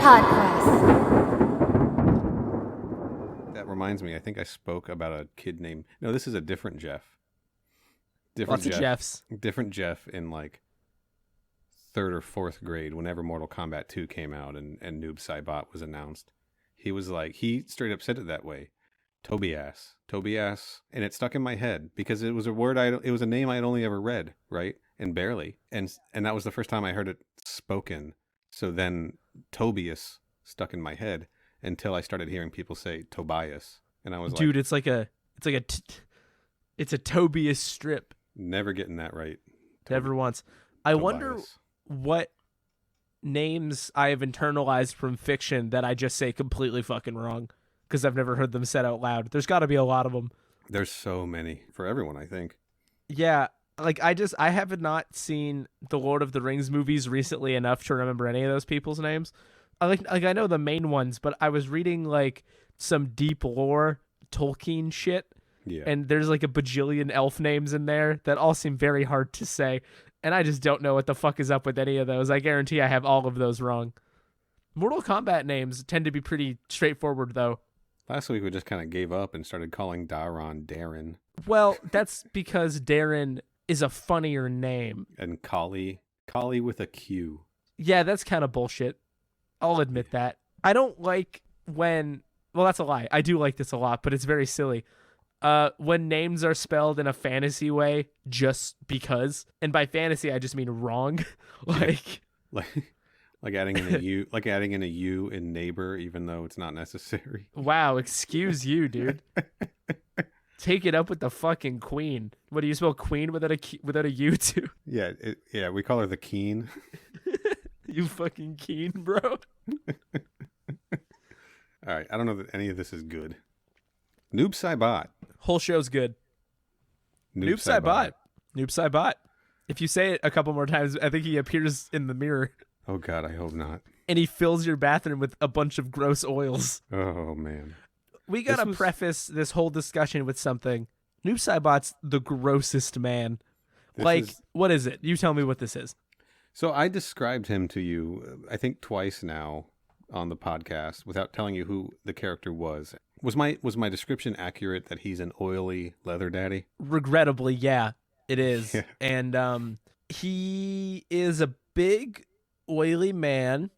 Podquest. That reminds me, I think I spoke about a kid named... No, this is a different Jeff. Lots of Jeffs. Different Jeff in like 3rd or 4th grade whenever Mortal Kombat 2 came out and Noob Saibot was announced. He was like, he straight up said it that way. Tobias. And it stuck in my head because it was a word it was a name I'd only ever read, right? And barely. And that was the first time I heard it spoken. So then Tobias stuck in my head until I started hearing people say Tobias. And I was Dude, like, it's a Tobias strip. never getting that right. Never once. I wonder what names I have internalized from fiction that I just say completely fucking wrong because I've never heard them said out loud. There's got to be a lot of them. There's so many for everyone, I think. Yeah, like I have not seen the Lord of the Rings movies recently enough to remember any of those people's names. I know the main ones, but I was reading like some deep lore Tolkien shit. Yeah. And there's like a bajillion elf names in there that all seem very hard to say. And I just don't know what the fuck is up with any of those. I guarantee I have all of those wrong. Mortal Kombat names tend to be pretty straightforward, though. Last week we just kind of gave up and started calling Daron Darren. Well, that's because Darren is a funnier name. And Kali with a Q. Yeah, that's kind of bullshit. I'll admit that. I don't like when... Well, that's a lie. I do like this a lot, but it's very silly. When names are spelled in a fantasy way just because. And by fantasy, I just mean wrong. like adding in a U, like adding in a U in neighbor, even though it's not necessary. Wow, excuse you, dude. Take it up with the fucking queen. What do you spell queen without a U too? Yeah, we call her the Keen. You fucking keen, bro. All right, I don't know that any of this is good. Noob Saibot. Whole show's good. Noob Saibot. If you say it a couple more times, I think he appears in the mirror. Oh, God, I hope not. And he fills your bathroom with a bunch of gross oils. Oh, man. We got to preface this whole discussion with something. Noob Saibot's the grossest man. What is it? You tell me what this is. So I described him to you, I think twice now on the podcast without telling you who the character was. Was my description accurate that he's an oily leather daddy? Regrettably, yeah, it is. Yeah. And he is a big, oily man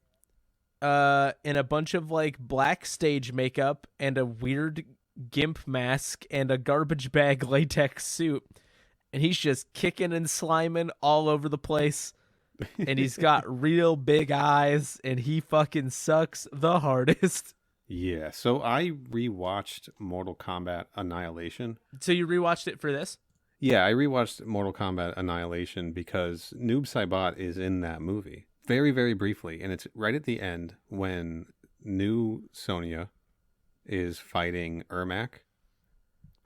in a bunch of like black stage makeup and a weird gimp mask and a garbage bag latex suit. And he's just kicking and sliming all over the place. And he's got real big eyes and he fucking sucks the hardest. Yeah, so I rewatched Mortal Kombat Annihilation. So you rewatched it for this? Yeah, I rewatched Mortal Kombat Annihilation because Noob Saibot is in that movie. Very, very briefly. And it's right at the end when new Sonya is fighting Ermac.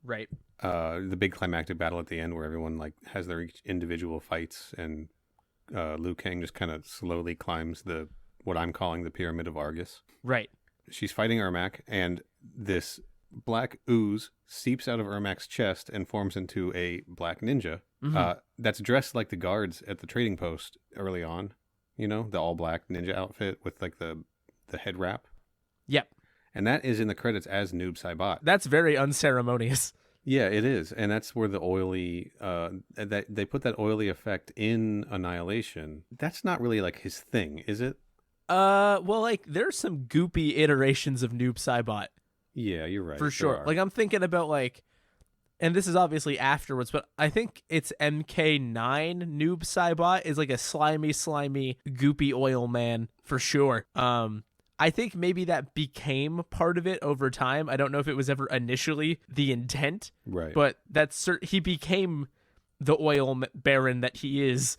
Right. The big climactic battle at the end where everyone like has their individual fights and Liu Kang just kind of slowly climbs what I'm calling the Pyramid of Argus. Right. She's fighting Ermac, and this black ooze seeps out of Ermac's chest and forms into a black ninja that's dressed like the guards at the trading post early on. You know, the all-black ninja outfit with like the head wrap. Yep. And that is in the credits as Noob Saibot. That's very unceremonious. Yeah, it is. And that's where the oily, that they put that oily effect in Annihilation. That's not really like his thing, is it? Well, like there's some goopy iterations of Noob Saibot. Yeah, you're right. For sure. Like I'm thinking about like, and this is obviously afterwards, but I think it's MK9 Noob Saibot is like a slimy, goopy oil man for sure. I think maybe that became part of it over time. I don't know if it was ever initially the intent, right? But he became the oil baron that he is.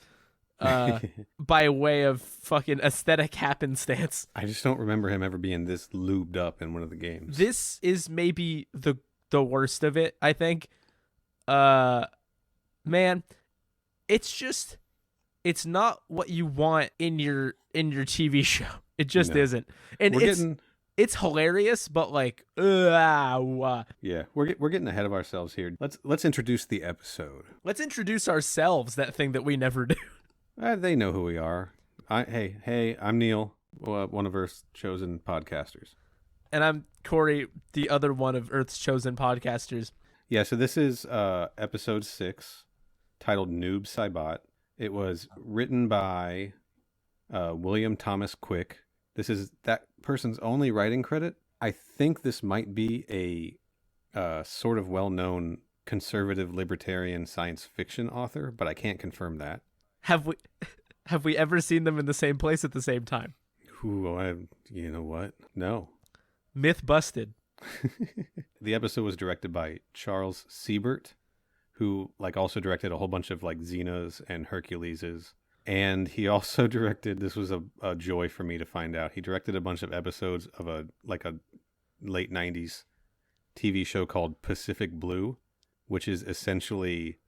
By way of fucking aesthetic happenstance. I just don't remember him ever being this lubed up in one of the games. This is maybe the worst of it, I think. Man, it's not what you want in your TV show. It just isn't. And it's hilarious, but like, yeah, we're getting ahead of ourselves here. Let's introduce the episode. Let's introduce ourselves, that thing that we never do. They know who we are. Hey, I'm Neal. one of Earth's chosen podcasters. And I'm Corey, the other one of Earth's chosen podcasters. Yeah, so this is episode 6, titled Noob Saibot. It was written by William Thomas Quick. This is that person's only writing credit. I think this might be a sort of well-known conservative libertarian science fiction author, but I can't confirm that. Have we ever seen them in the same place at the same time? Ooh, you know what? No. Myth busted. The episode was directed by Charles Siebert, who also directed a whole bunch of Xenos and Herculeses. And he also directed, this was a joy for me to find out, he directed a bunch of episodes of a late 90s TV show called Pacific Blue, which is essentially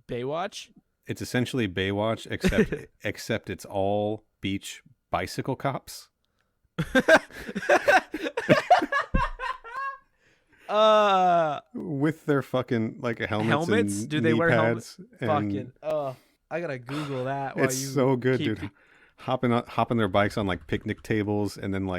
Baywatch? It's essentially Baywatch, except it's all beach bicycle cops. With their fucking helmets? Do they wear helmets? Fucking I gotta Google that. It's so good, dude. Hopping their bikes on picnic tables and then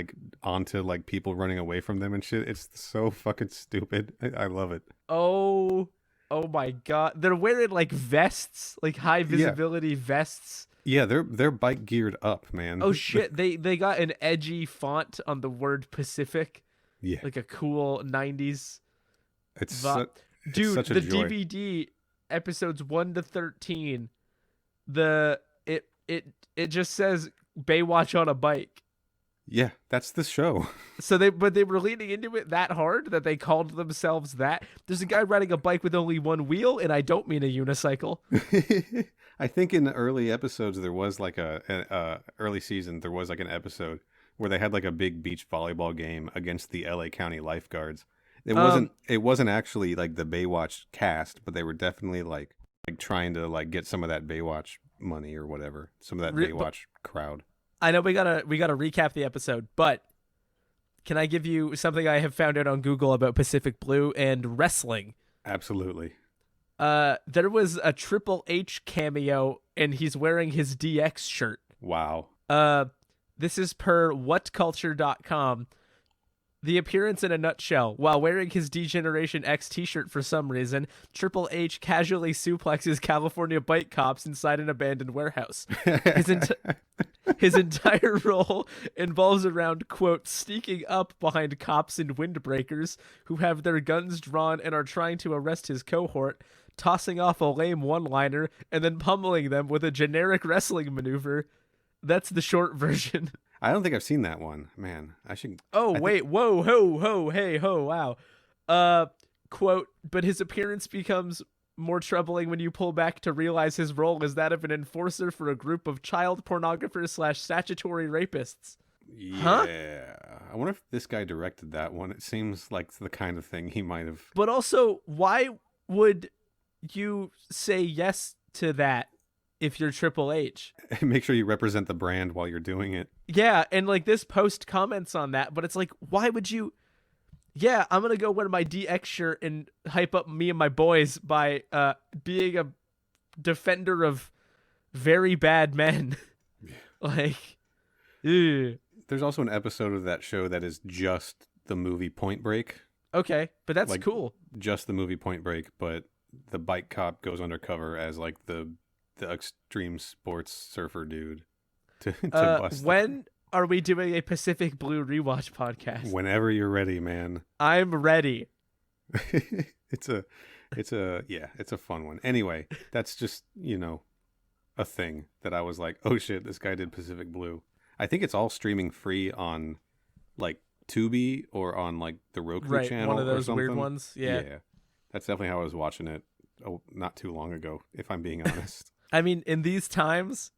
onto people running away from them and shit. It's so fucking stupid. I love it. Oh my god. They're wearing vests, high visibility vests. Yeah, they're bike geared up, man. Oh shit. They got an edgy font on the word Pacific. Yeah. A cool 90s. Dude, such a joy. DVD episodes 1 to 13. It just says Baywatch on a bike. Yeah, that's the show. But they were leaning into it that hard that they called themselves that. There's a guy riding a bike with only one wheel, and I don't mean a unicycle. I think in the early episodes there was early season there was an episode where they had a big beach volleyball game against the LA County lifeguards. It wasn't actually the Baywatch cast, but they were definitely trying to get some of that Baywatch money or whatever, some of that Baywatch crowd. I know we gotta recap the episode, but can I give you something I have found out on Google about Pacific Blue and wrestling? Absolutely. There was a Triple H cameo, and he's wearing his DX shirt. Wow. This is per whatculture.com. The appearance in a nutshell. While wearing his D-Generation X t-shirt for some reason, Triple H casually suplexes California bike cops inside an abandoned warehouse. His entire role involves around, quote, sneaking up behind cops and windbreakers who have their guns drawn and are trying to arrest his cohort, tossing off a lame one-liner, and then pummeling them with a generic wrestling maneuver. That's the short version. I don't think I've seen that one. Man, I should... Whoa, ho, hey, ho, wow. Quote, but his appearance becomes more troubling when you pull back to realize his role is that of an enforcer for a group of child pornographers / statutory rapists. Yeah. Huh? I wonder if this guy directed that one. It seems like the kind of thing he might have... But also, why would you say yes to that if you're Triple H? Make sure you represent the brand while you're doing it. Yeah, and this post comments on that, but it's why would you... Yeah, I'm going to go wear my DX shirt and hype up me and my boys by being a defender of very bad men. Ew. There's also an episode of that show that is just the movie Point Break. Okay, but that's cool. Just the movie Point Break, but the bike cop goes undercover as the extreme sports surfer dude to bust. When are we doing a Pacific Blue rewatch podcast? Whenever you're ready, man. I'm ready. It's a fun one. Anyway, that's just, a thing that I was like, oh shit, this guy did Pacific Blue. I think it's all streaming free on Tubi or on the Roku channel. One of those or weird something. Ones. Yeah. That's definitely how I was watching it. Oh, not too long ago, if I'm being honest. I mean, in these times,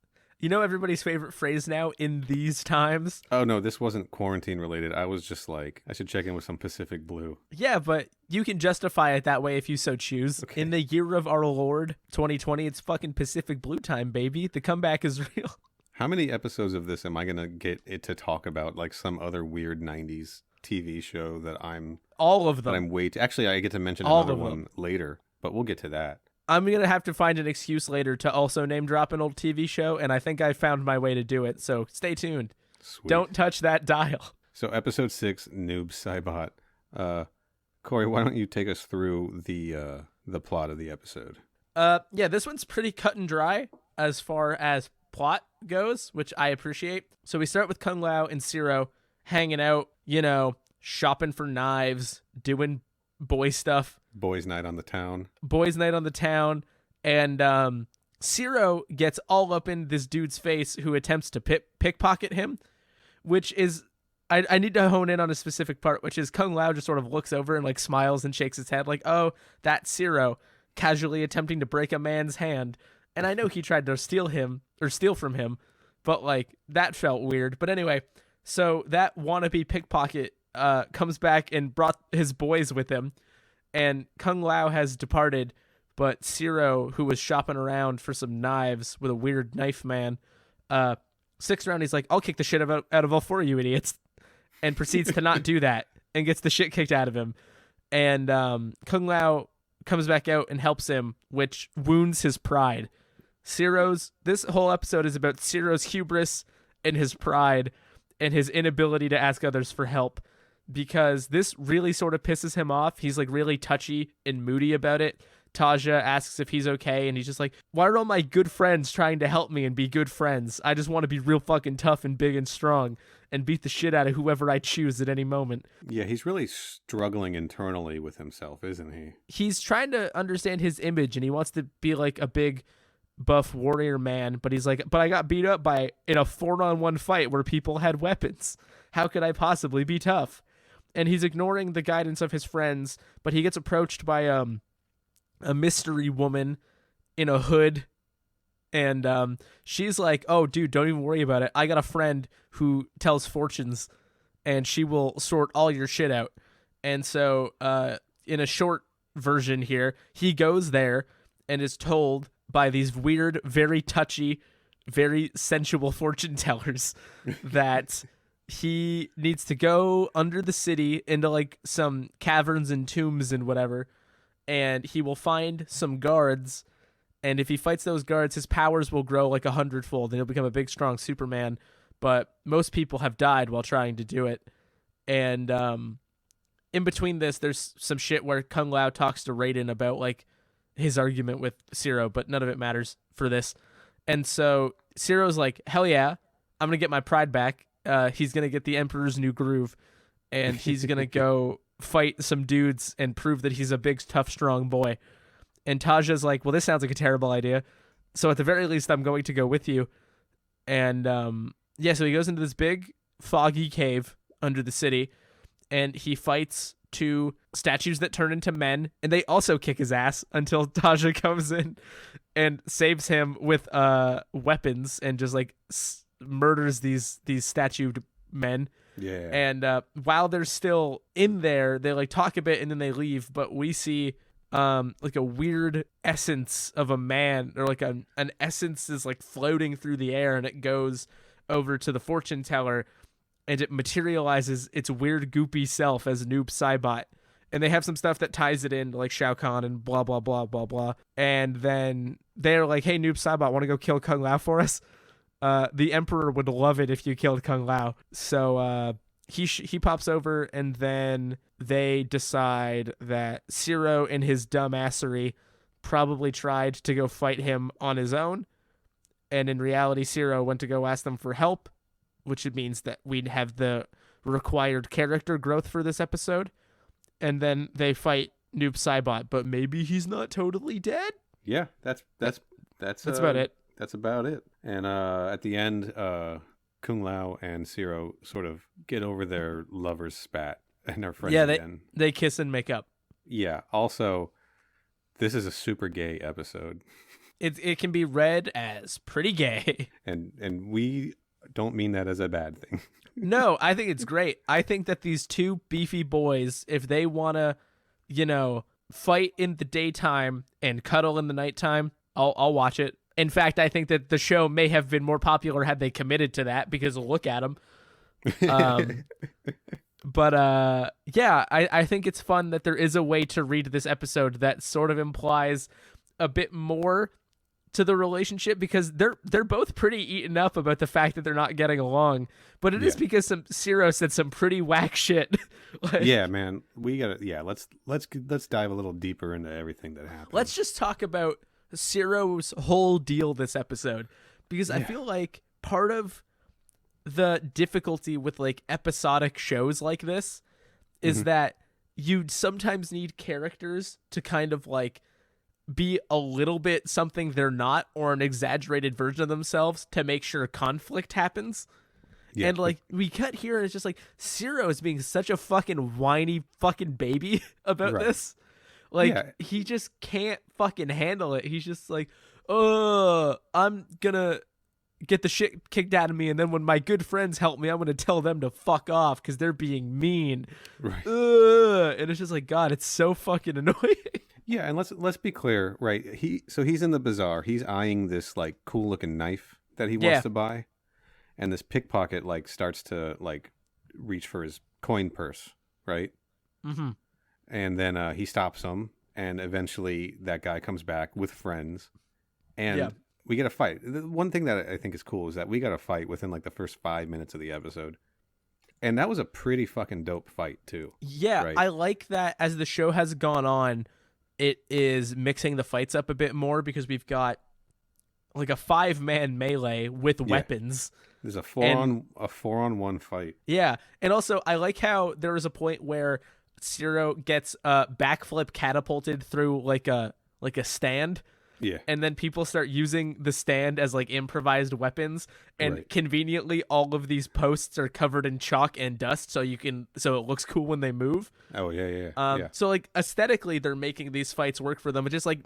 everybody's favorite phrase now, in these times. Oh, no, this wasn't quarantine related. I was just I should check in with some Pacific Blue. Yeah, but you can justify it that way if you so choose. Okay. In the year of our Lord, 2020, it's fucking Pacific Blue time, baby. The comeback is real. How many episodes of this am I going to get it to talk about some other weird 90s TV show that I'm... All of them. That I'm Actually, I get to mention another one later, but we'll get to that. I'm going to have to find an excuse later to also name drop an old TV show, and I think I found my way to do it, so stay tuned. Sweet. Don't touch that dial. So episode 6, Noob Saibot. Corey, why don't you take us through the plot of the episode? Yeah, this one's pretty cut and dry as far as plot goes, which I appreciate. So we start with Kung Lao and Siro hanging out, shopping for knives, doing boy stuff. Boys' night on the town. And Siro gets all up in this dude's face who attempts to pickpocket him, which is, I need to hone in on a specific part, which is Kung Lao just sort of looks over and like smiles and shakes his head like, oh, that's Siro casually attempting to break a man's hand. And I know he tried to steal from him, but like that felt weird. But anyway, so that wannabe pickpocket comes back and brought his boys with him, and Kung Lao has departed, but Siro, who was shopping around for some knives with a weird knife man, sticks around. He's like, I'll kick the shit out of all four of you idiots, and proceeds to not do that and gets the shit kicked out of him. And Kung Lao comes back out and helps him, which wounds his pride. This whole episode is about Siro's hubris and his pride and his inability to ask others for help, because this really sort of pisses him off. He's like really touchy and moody about it. Taja asks if he's okay, and he's just like, why are all my good friends trying to help me and be good friends? I just want to be real fucking tough and big and strong and beat the shit out of whoever I choose at any moment. Yeah, he's really struggling internally with himself, isn't he? He's trying to understand his image, and he wants to be like a big buff warrior man, but he's like, but I got beat up in a 4-on-1 fight where people had weapons. How could I possibly be tough? And he's ignoring the guidance of his friends, but he gets approached by a mystery woman in a hood, and she's like, oh dude, don't even worry about it. I got a friend who tells fortunes, and she will sort all your shit out. And so in a short version here, he goes there and is told by these weird, very touchy, very sensual fortune tellers that he needs to go under the city into like some caverns and tombs and whatever, and he will find some guards, and if he fights those guards, his powers will grow like 100-fold, and he'll become a big, strong Superman. But most people have died while trying to do it. And in between this, there's some shit where Kung Lao talks to Raiden about like his argument with Siro, but none of it matters for this. And so Ciro's like, hell yeah, I'm going to get my pride back. He's going to get the Emperor's New Groove, and he's going to go fight some dudes and prove that he's a big, tough, strong boy. And Taja's like, well, this sounds like a terrible idea. So at the very least, I'm going to go with you. And so he goes into this big, foggy cave under the city, and he fights two statues that turn into men, and they also kick his ass until Taja comes in and saves him with weapons and just like murders these statued men. Yeah. And while they're still in there, they like talk a bit and then they leave, but we see like a weird essence of a man, or like an essence is like floating through the air, and it goes over to the fortune teller, and it materializes its weird goopy self as Noob Saibot. And they have some stuff that ties it in to like Shao Kahn and blah, blah, blah, blah, blah. And then they're like, hey, Noob Saibot, want to go kill Kung Lao for us? The Emperor would love it if you killed Kung Lao. So he pops over, and then they decide that Siro in his dumbassery probably tried to go fight him on his own. And in reality, Siro went to go ask them for help, which means that we'd have the required character growth for this episode. And then they fight Noob Saibot, but maybe he's not totally dead. Yeah, that's about it. That's about it. And at the end, Kung Lao and Siro sort of get over their lovers' spat and are friends again. They kiss and make up. Yeah. Also, this is a super gay episode. It can be read as pretty gay. And we don't mean that as a bad thing. No, I think it's great. I think that these two beefy boys, if they want to, fight in the daytime and cuddle in the nighttime, I'll watch it. In fact, I think that the show may have been more popular had they committed to that, because look at them. But I think it's fun that there is a way to read this episode that sort of implies a bit more to the relationship because they're both pretty eaten up about the fact that they're not getting along. But it is because Siro said some pretty whack shit. Like, yeah, man, we gotta. Yeah, let's dive a little deeper into everything that happened. let's just talk about Siro's whole deal this episode, because I feel like part of the difficulty with like episodic shows like this is that you sometimes need characters to kind of like be a little bit something they're not, or an exaggerated version of themselves, to make sure conflict happens. Yeah. And like we cut here and it's just like Siro is being such a fucking whiny fucking baby about this. Like he just can't fucking handle it. He's just like, I'm gonna get the shit kicked out of me, and then when my good friends help me, I'm gonna tell them to fuck off because they're being mean. Right. And it's just like, God, it's so fucking annoying. Yeah, and let's be clear, right? He's in the bazaar. He's eyeing this like cool looking knife that he wants to buy, and this pickpocket like starts to like reach for his coin purse, right? Mm-hmm. And then he stops him, and eventually that guy comes back with friends, and we get a fight. The one thing that I think is cool is that we got a fight within like the first 5 minutes of the episode. And that was a pretty fucking dope fight too. Yeah, right? I like that as the show has gone on, it is mixing the fights up a bit more because we've got like a 5-man melee with weapons. There's a four on one fight. Yeah, and also I like how there was a point where Siro gets backflip catapulted through like a stand. Yeah. And then people start using the stand as like improvised weapons, and conveniently all of these posts are covered in chalk and dust so it looks cool when they move. Oh yeah. So like aesthetically they're making these fights work for them. It just like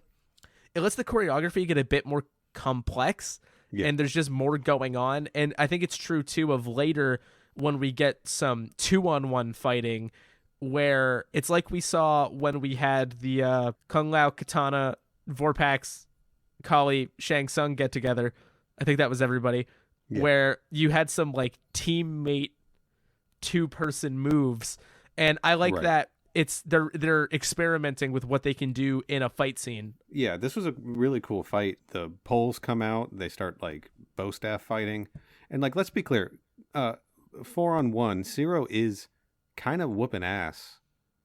it lets the choreography get a bit more complex and there's just more going on. And I think it's true too of later when we get some 2-on-1 fighting where it's like we saw when we had the Kung Lao Katana Vorpax, Kali, Shang Tsung get together. I think that was everybody. Where you had some like teammate 2-person moves, and I like that it's they're experimenting with what they can do in a fight scene. Yeah, this was a really cool fight. The poles come out, they start like bow staff fighting, and like let's be clear, 4-on-1, Siro is kind of whooping ass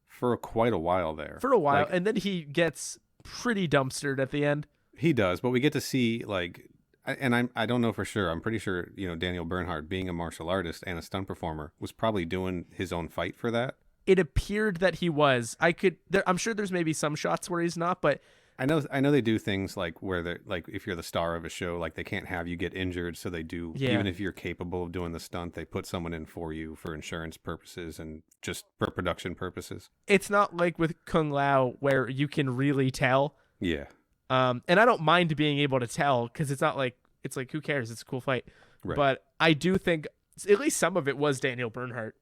for quite a while there. For a while, and then he gets pretty dumpstered at the end. He does, but we get to see like, and I don't know for sure. I'm pretty sure Daniel Bernhardt, being a martial artist and a stunt performer, was probably doing his own fight for that. It appeared that he was. I'm sure there's maybe some shots where he's not, but I know they do things like where they're like, if you're the star of a show, like they can't have you get injured, so they do. Yeah. Even if you're capable of doing the stunt, they put someone in for you for insurance purposes and just for production purposes. It's not like with Kung Lao where you can really tell. Yeah. And I don't mind being able to tell because it's not like it's like who cares? It's a cool fight. Right. But I do think at least some of it was Daniel Bernhardt.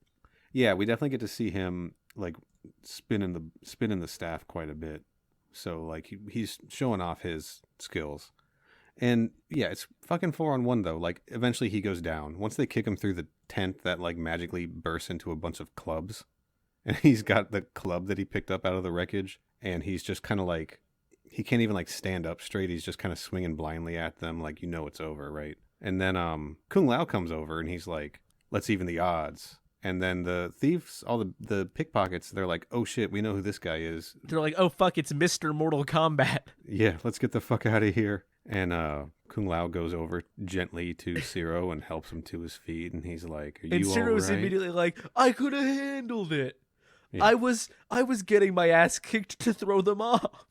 Yeah, we definitely get to see him like spinning the staff quite a bit. So like he's showing off his skills. And yeah, it's fucking 4-on-1 though. Like eventually he goes down. Once they kick him through the tent that like magically bursts into a bunch of clubs. And he's got the club that he picked up out of the wreckage, and he's just kind of like, he can't even like stand up straight. He's just kind of swinging blindly at them like it's over, right? And then Kung Lao comes over and he's like, let's even the odds. And then the thieves, all the pickpockets, they're like, oh shit, we know who this guy is. They're like, oh fuck, it's Mr. Mortal Kombat. Yeah, let's get the fuck out of here. And Kung Lao goes over gently to Siro and helps him to his feet. And he's like, are you all right? And Siro's immediately like, I could have handled it. Yeah. I was getting my ass kicked to throw them off.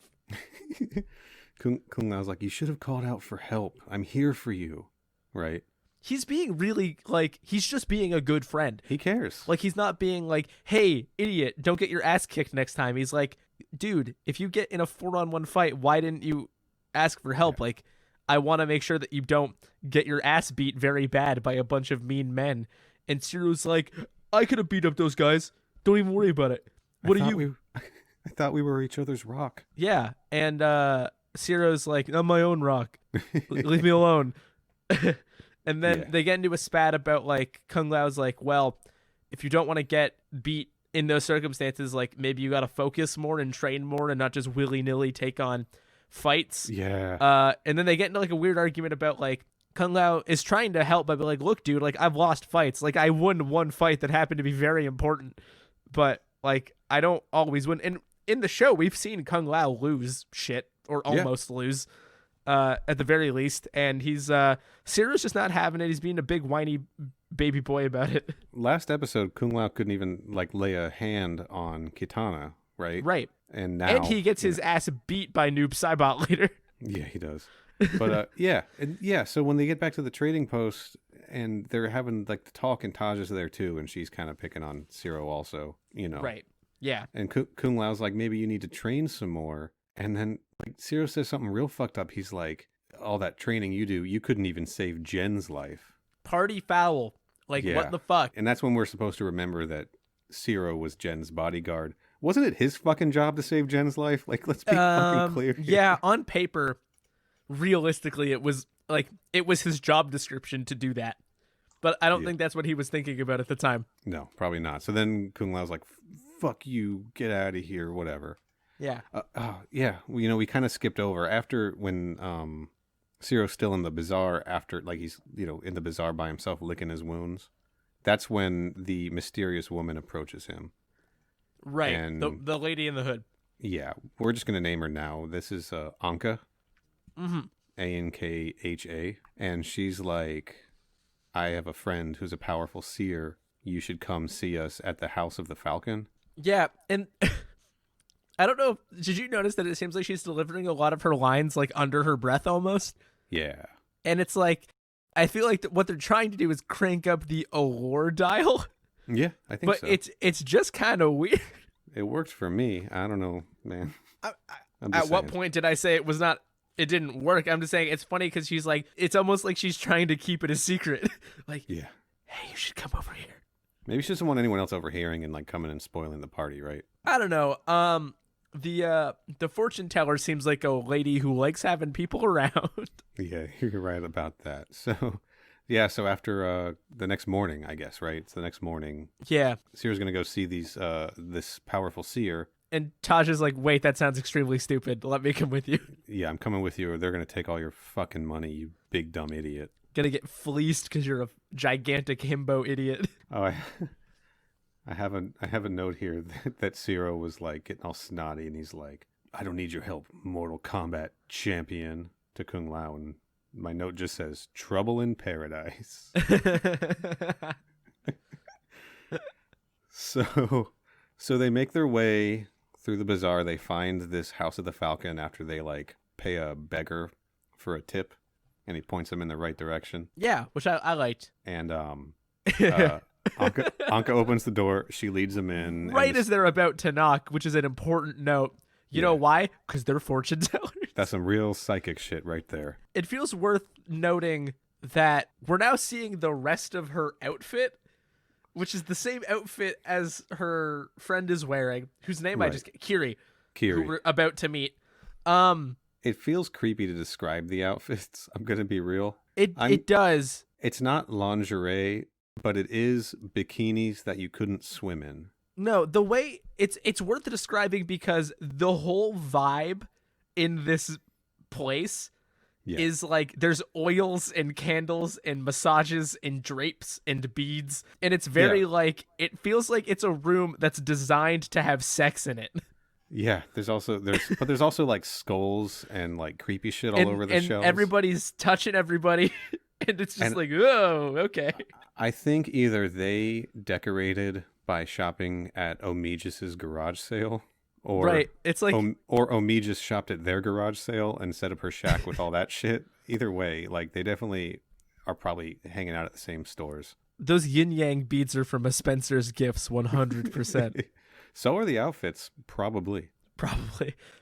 Kung Lao's like, you should have called out for help. I'm here for you. Right? He's being really, like, he's just being a good friend. He cares. Like, he's not being like, hey, idiot, don't get your ass kicked next time. He's like, dude, if you get in a 4-on-1 fight, why didn't you ask for help? Yeah. Like, I want to make sure that you don't get your ass beat very bad by a bunch of mean men. And Ciro's like, I could have beat up those guys. Don't even worry about it. What are you? I thought we were each other's rock. Yeah. And Ciro's like, I'm my own rock. Leave me alone. And then they get into a spat about like Kung Lao's like, well, if you don't want to get beat in those circumstances, like maybe you got to focus more and train more and not just willy-nilly take on fights. Yeah. And then they get into like a weird argument about like Kung Lao is trying to help by being like, look, dude, like I've lost fights. Like I won one fight that happened to be very important, but like I don't always win. And in the show, we've seen Kung Lao lose shit or almost lose, at the very least. And he's Ciro's just not having it. He's being a big whiny baby boy about it. Last episode, Kung Lao couldn't even like lay a hand on Kitana, right? Right. And now, And he gets his ass beat by Noob Saibot later. Yeah, he does. But so when they get back to the trading post and they're having like the talk, and Taj is there too, and she's kind of picking on Siro also, Right. Yeah. And Kung Lao's like, maybe you need to train some more. And then like Siro says something real fucked up. He's like, all that training you do, you couldn't even save Jen's life. Party foul. Like, what the fuck? And that's when we're supposed to remember that Siro was Jen's bodyguard. Wasn't it his fucking job to save Jen's life? Like, let's be fucking clear here. Yeah, on paper, realistically, it was his job description to do that. But I don't think that's what he was thinking about at the time. No, probably not. So then Kung Lao's like, fuck you, get out of here, whatever. Yeah. We kind of skipped over after when Ciro's still in the bazaar, after like he's, in the bazaar by himself licking his wounds. That's when the mysterious woman approaches him. Right. And the lady in the hood. Yeah, we're just going to name her now. This is Anka. Mm-hmm. Ankha. And she's like, I have a friend who's a powerful seer. You should come see us at the House of the Falcon. Yeah, and I don't know. Did you notice that it seems like she's delivering a lot of her lines like under her breath almost? Yeah. And it's like, I feel like what they're trying to do is crank up the allure dial. Yeah, I think so. But it's just kind of weird. It worked for me. I don't know, man. At what point did I say it didn't work? I'm just saying it's funny because she's like, it's almost like she's trying to keep it a secret. Like, yeah. Hey, you should come over here. Maybe she doesn't want anyone else overhearing and like coming and spoiling the party, right? I don't know. The fortune teller seems like a lady who likes having people around. Yeah, you're right about that. So, yeah, so after the next morning, I guess, right? It's the next morning. Yeah. Seer's going to go see this powerful seer. And Taj is like, wait, that sounds extremely stupid. Let me come with you. Yeah, I'm coming with you, or they're going to take all your fucking money, you big dumb idiot. Gonna get fleeced because you're a gigantic himbo idiot. Oh, I have a note here that Siro was like getting all snotty, and he's like, I don't need your help, Mortal Kombat champion, to Kung Lao. And my note just says, trouble in paradise. So they make their way through the bazaar. They find this House of the Falcon after they like pay a beggar for a tip, and he points them in the right direction. Yeah, which I liked. And Anka opens the door. She leads them in. Right as they're about to knock, which is an important note. You know why? Because they're fortune tellers. That's some real psychic shit right there. It feels worth noting that we're now seeing the rest of her outfit, which is the same outfit as her friend is wearing, whose name I just... Kiri. Who we're about to meet. It feels creepy to describe the outfits. I'm going to be real. It does. It's not lingerie, but it is bikinis that you couldn't swim in. No, the way it's worth describing because the whole vibe in this place is like there's oils and candles and massages and drapes and beads, and it's very like it feels like it's a room that's designed to have sex in it. Yeah, there's also like skulls and like creepy shit all over the shelves. Everybody's touching everybody, and it's just like, oh, okay. I think either they decorated by shopping at Omijis's garage sale, or it's like or Omijis shopped at their garage sale and set up her shack with all that shit. Either way, like they definitely are probably hanging out at the same stores. Those yin yang beads are from a Spencer's Gifts, 100%. So are the outfits, probably.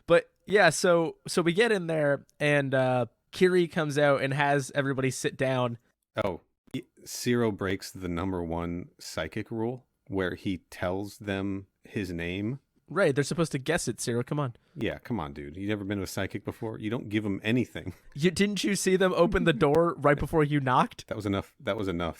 But yeah, so we get in there, and Kiri comes out and has everybody sit down. Oh, Siro breaks the #1 psychic rule, where he tells them his name. Right, they're supposed to guess it, Siro. Come on. Yeah, come on, dude. You never been to a psychic before? You don't give them anything. Didn't you see them open the door right before you knocked? That was enough.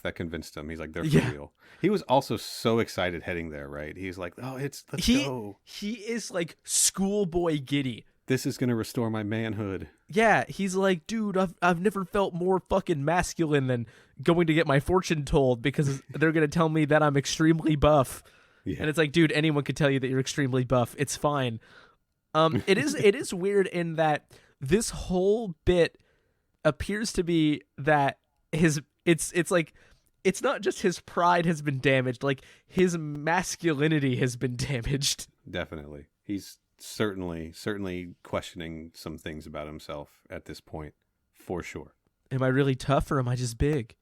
That convinced him. He's like, they're for real. He was also so excited heading there, right? He's like, oh, let's go. He is like schoolboy giddy. This is gonna restore my manhood. Yeah, he's like, dude, I've never felt more fucking masculine than going to get my fortune told because they're gonna tell me that I'm extremely buff. Yeah. And it's like, dude, anyone could tell you that you're extremely buff. It's fine. It is weird in that this whole bit appears to be that it's like it's not just his pride has been damaged, like his masculinity has been damaged. Definitely. He's certainly questioning some things about himself at this point, for sure. Am I really tough or am I just big?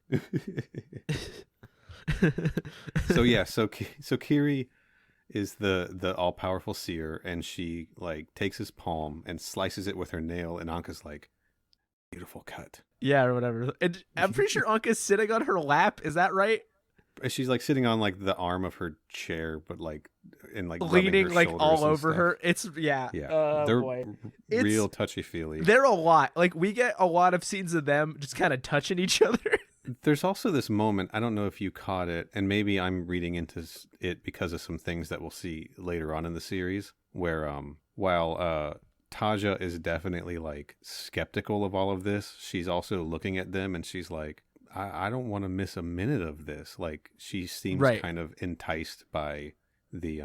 So Kiri is the all-powerful seer, and she like takes his palm and slices it with her nail, and Anka's like, beautiful cut. Yeah, or whatever. And I'm pretty sure Anka's sitting on her lap. Is that right? She's like sitting on like the arm of her chair, but like and like leaning like all over stuff. her. It's yeah. Oh, they're boy. real touchy-feely. They're a lot. Like we get a lot of scenes of them just kind of touching each other. There's also this moment, I don't know if you caught it, and maybe I'm reading into it because of some things that we'll see later on in the series, where while Taja is definitely like skeptical of all of this, she's also looking at them and she's like, I don't want to miss a minute of this. Like she seems kind of enticed by the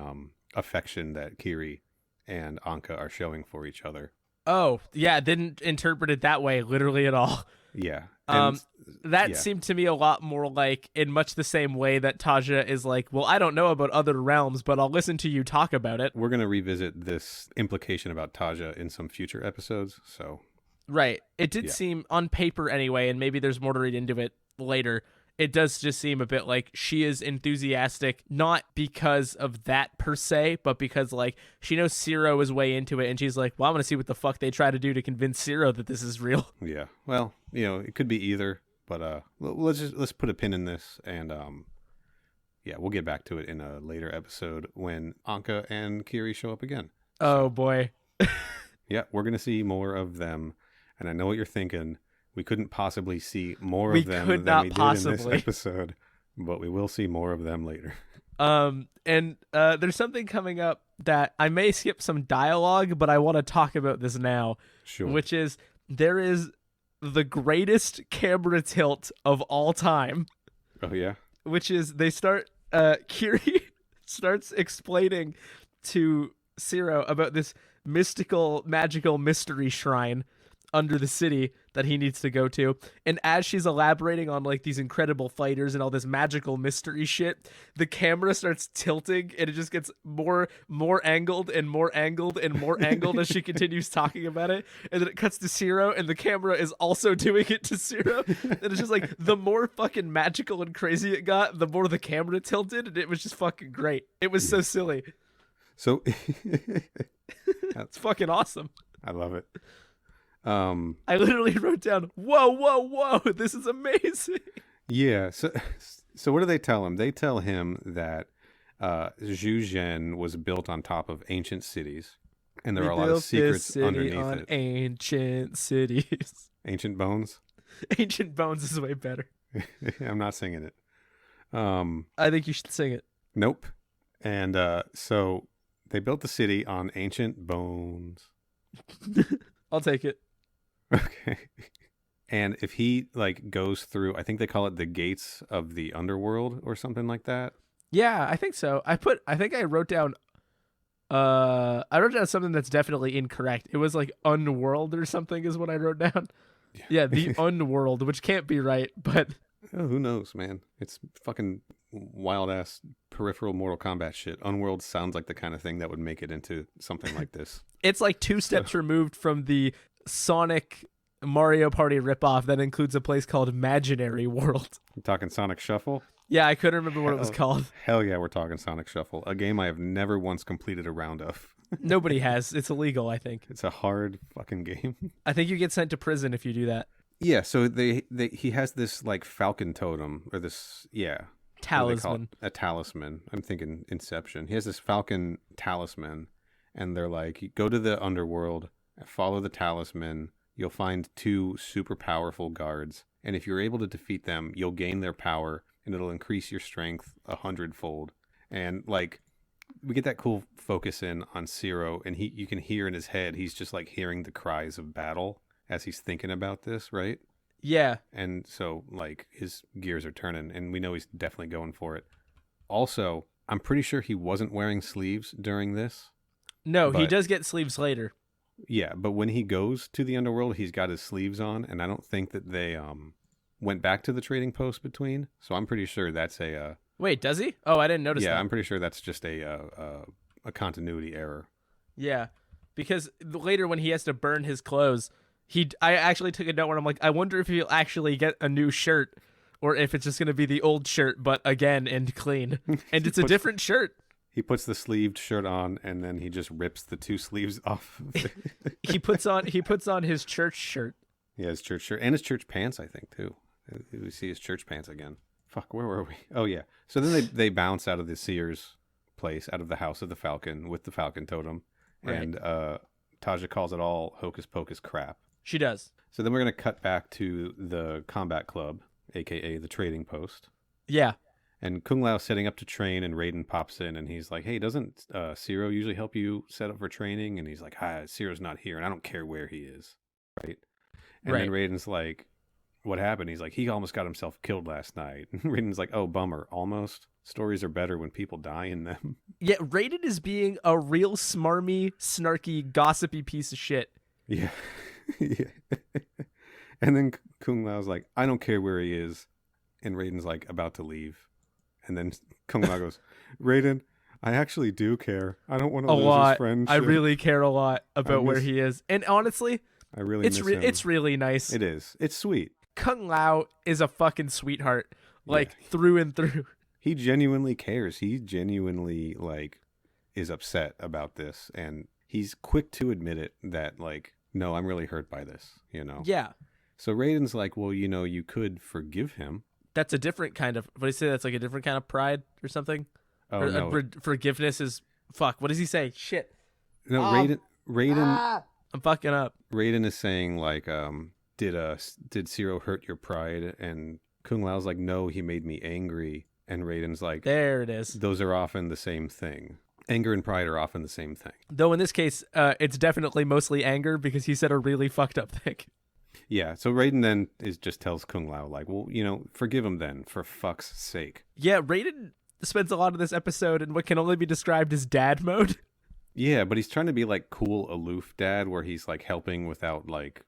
affection that Kiri and Anka are showing for each other. Oh, yeah, didn't interpret it that way literally at all. Yeah. That seemed to me a lot more like in much the same way that Taja is like, well, I don't know about other realms, but I'll listen to you talk about it. We're going to revisit this implication about Taja in some future episodes, so... Right. It did seem, on paper anyway, and maybe there's more to read into it later, it does just seem a bit like she is enthusiastic, not because of that per se, but because like she knows Siro is way into it, and she's like, well, I'm going to see what the fuck they try to do to convince Siro that this is real. Yeah. Well, it could be either, but let's put a pin in this, and we'll get back to it in a later episode when Anka and Kiri show up again. Oh, boy. Yeah, we're going to see more of them. And I know what you're thinking. We couldn't possibly see more of them than we did in this episode, but we will see more of them later. And there's something coming up that I may skip some dialogue, but I want to talk about this now. Sure. Which is, there is the greatest camera tilt of all time. Oh, yeah? Which is, Kiri starts explaining to Siro about this mystical, magical mystery shrine under the city that he needs to go to, and as she's elaborating on like these incredible fighters and all this magical mystery shit, the camera starts tilting and it just gets more angled and more angled and more angled as she continues talking about it, and then it cuts to Siro and the camera is also doing it to Siro, and it's just like the more fucking magical and crazy it got, the more the camera tilted, and it was just fucking great. It was so silly. So it's fucking awesome. I love it. I literally wrote down, whoa, this is amazing. Yeah. So what do they tell him? They tell him that Zhuzhen was built on top of ancient cities, and there are a lot of secrets underneath it. Ancient cities. Ancient bones? Ancient bones is way better. I'm not singing it. I think you should sing it. Nope. And so they built the city on ancient bones. I'll take it. Okay. And if he like goes through, I think they call it the gates of the underworld or something like that. Yeah, I think so. I think I wrote down something that's definitely incorrect. It was like unworld or something is what I wrote down. Yeah, the unworld, which can't be right, but who knows, man? It's fucking wild ass peripheral Mortal Kombat shit. Unworld sounds like the kind of thing that would make it into something like this. It's like two steps removed from the Sonic Mario Party ripoff that includes a place called Imaginary World. I'm talking Sonic Shuffle? Yeah, I couldn't remember what it was called. Hell yeah, we're talking Sonic Shuffle, a game I have never once completed a round of. Nobody has. It's illegal, I think. It's a hard fucking game. I think you get sent to prison if you do that. Yeah, so he has this like falcon totem, or this, talisman. A talisman. I'm thinking Inception. He has this falcon talisman, and they're like, go to the underworld, follow the talisman, you'll find two super powerful guards, and if you're able to defeat them, you'll gain their power, and it'll increase your strength 100-fold. And like, we get that cool focus in on Siro, and you can hear in his head, he's just like hearing the cries of battle as he's thinking about this, right? Yeah. And so like his gears are turning, and we know he's definitely going for it. Also, I'm pretty sure he wasn't wearing sleeves during this. No, he But- does get sleeves later. Yeah, but when he goes to the underworld, he's got his sleeves on, and I don't think that they went back to the trading post between. So I'm pretty sure that's a Wait, does he? Oh, I didn't notice yeah, that. I'm pretty sure that's just a continuity error. Yeah, because later when he has to burn his clothes, I actually took a note where I'm like, I wonder if he'll actually get a new shirt, or if it's just gonna be the old shirt, but again and clean, and it's a different shirt. He puts the sleeved shirt on, and then he just rips the two sleeves off. He puts on his church shirt. Yeah, his church shirt and his church pants, I think too. We see his church pants again. Fuck, where were we? Oh yeah. So then they bounce out of the Seer's place, out of the House of the Falcon with the Falcon totem, Right. and Taja calls it all hocus pocus crap. She does. So then we're gonna cut back to the combat club, aka the trading post. Yeah. And Kung Lao's setting up to train, and Raiden pops in, and he's like, hey, doesn't Siro usually help you set up for training? And he's like, Siro's not here, and I don't care where he is, right? And then Raiden's like, what happened? He's like, he almost got himself killed last night. And Raiden's like, oh, bummer, almost. Stories are better when people die in them. Yeah, Raiden is being a real smarmy, snarky, gossipy piece of shit. Yeah. Yeah. And then Kung Lao's like, I don't care where he is. And Raiden's like, about to leave. And then Kung Lao goes, Raiden, I actually do care. I don't want to lose his friendship. I really care a lot about where he is. And honestly, I really miss him. it's really nice. It is. It's sweet. Kung Lao is a fucking sweetheart, like Yeah. through and through. He genuinely cares. He genuinely like is upset about this, and he's quick to admit it that like, no, I'm really hurt by this, you know. Yeah. So Raiden's like, well, you know, you could forgive him. That's a different kind of, what do you say? That's like a different kind of pride or something? Oh Or, no, forgiveness is, fuck, what does he say? Shit. no, Raiden I'm fucking up. Raiden is saying like, did Siro hurt your pride? And Kung Lao's like, no, he made me angry. And Raiden's like, There it is. those are often the same thing. Anger and pride are often the same thing. Though in this case, it's definitely mostly anger because he said a really fucked up thing. Yeah, so Raiden then just tells Kung Lao like, well, you know, forgive him then, for fuck's sake. Yeah, Raiden spends a lot of this episode in what can only be described as dad mode. Yeah, but he's trying to be like cool, aloof dad, where he's like helping without like,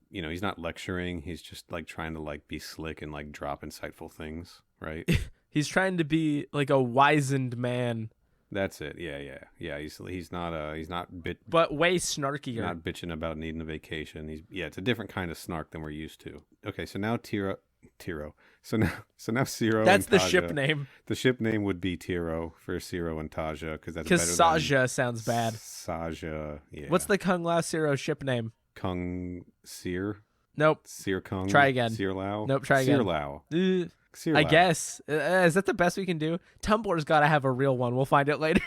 you know, he's not lecturing. He's just like trying to like be slick and like drop insightful things, right? He's trying to be like a wizened man, That's it. Yeah. He's not but way snarkier. not bitching about needing a vacation. It's a different kind of snark than we're used to. Okay, so now Tiro. So now Siro. That's and the Taja, ship name. The ship name would be Tiro for Siro and Taja because that's Because better Saja sounds bad. Saja. Yeah. What's the Kung Lao Siro ship name? Kung Seer? Nope. Seer Kung? Try again. Seer Lao? Nope, try Seer again. Lao. Seer I Lao. guess. Is that the best we can do? Tumblr's got to have a real one. We'll find it later.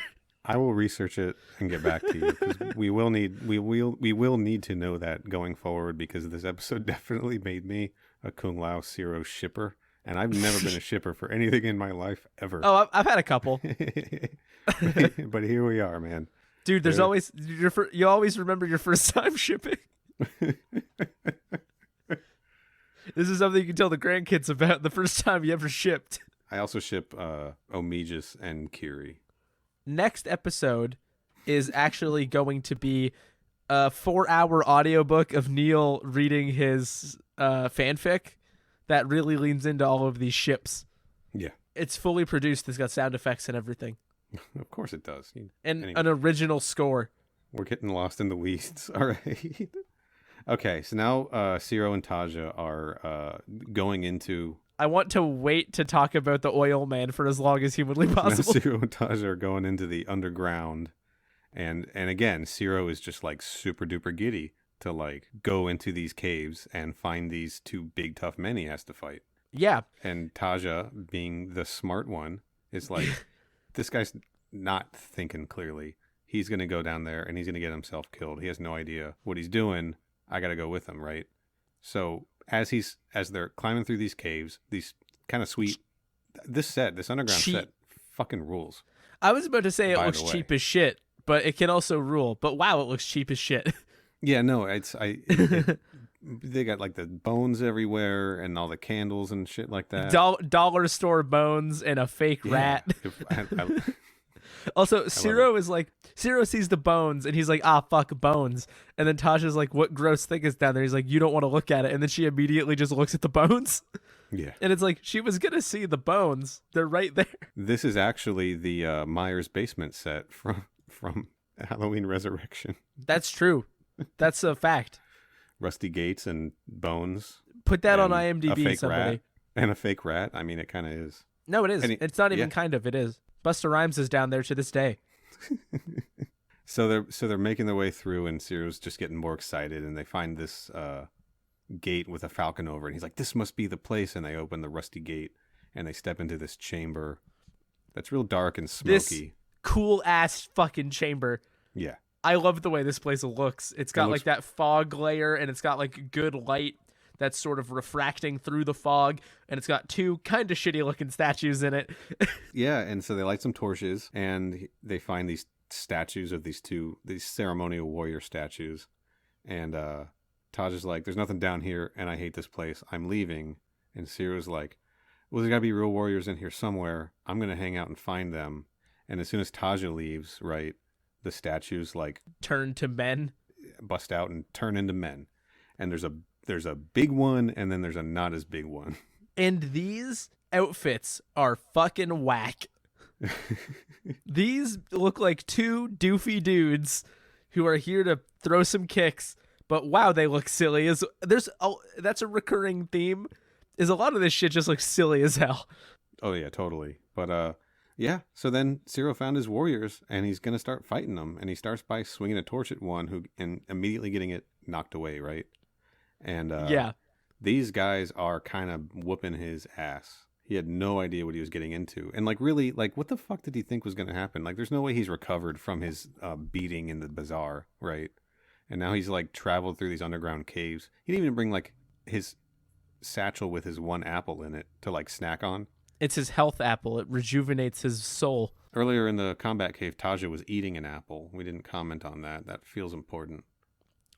I will research it and get back to you because we will need to know that going forward because this episode definitely made me a Kung Lao Siro shipper, and I've never been a shipper for anything in my life ever. Oh, I've had a couple. But here we are, man. Dude, there's Yeah. always you always remember your first time shipping. This is something you can tell the grandkids about the first time you ever shipped. I also ship Omegis and Kiri. Next episode is actually going to be a 4-hour audiobook of Neal reading his fanfic that really leans into all of these ships. Yeah, It's fully produced. It's got sound effects and everything. of course it does. And Anyway. an original score. We're getting lost in the weeds. All right. Okay, so now Siro and Taja are going into. I want to wait to talk about the oil man for as long as humanly Now possible. Siro and Taja are going into the underground, and again, Siro is just like super duper giddy to like go into these caves and find these two big tough men he has to fight. Yeah. And Taja, being the smart one, is like, this guy's not thinking clearly. He's gonna go down there and he's gonna get himself killed. He has no idea what he's doing. I gotta go with him, right? So as they're climbing through these caves, these kind of sweet, this underground set fucking rules. I was about to say it By looks the way. cheap as shit, but it can also rule. But wow, it looks cheap as shit. Yeah, no, they got like the bones everywhere and all the candles and shit like that. Dollar store bones and a fake rat. Also, Siro sees the bones and he's like, ah, fuck bones. And then Tasha's like, what gross thing is down there? He's like, you don't want to look at it. And then she immediately just looks at the bones. Yeah. And it's like, she was going to see the bones. They're right there. This is actually the Myers basement set from Halloween Resurrection. That's true. That's a fact. Rusty gates and bones. Put that on and IMDb, a fake somebody. rat and a fake rat. I mean, it kind of is. No, it is. It's not even kind of. It is. Busta Rhymes is down there to this day. So they're making their way through, and Ciro's just getting more excited, and they find this gate with a falcon over it. And he's like, "This must be the place." And they open the rusty gate, and they step into this chamber that's real dark and smoky. This cool ass fucking chamber. Yeah, I love the way this place looks. It's got like that fog layer, and it's got like good light that's sort of refracting through the fog, and it's got two kind of shitty looking statues in it. Yeah, and so they light some torches, and they find these statues of these ceremonial warrior statues, and Taj is like, "There's nothing down here, and I hate this place. I'm leaving." And Ciro's like, "Well, there's got to be real warriors in here somewhere. I'm gonna hang out and find them." And as soon as Taja leaves, right, the statues like turn to men, bust out and turn into men, and there's a big one, and then there's a not as big one. And these outfits are fucking whack. These look like two doofy dudes who are here to throw some kicks, but wow, they look silly. That's a recurring theme. Is a lot of this shit just looks silly as hell. Oh yeah, totally. But yeah. So then Siro found his warriors, and he's gonna start fighting them. And he starts by swinging a torch at one and immediately getting it knocked away, right? And yeah, these guys are kind of whooping his ass. He had no idea what he was getting into. And like, really, like, what the fuck did he think was going to happen? Like, there's no way he's recovered from his beating in the bazaar, right? And now he's like traveled through these underground caves. He didn't even bring like his satchel with his one apple in it to like snack on. It's his health apple. It rejuvenates his soul. Earlier in the combat cave, Taja was eating an apple. We didn't comment on that. That feels important.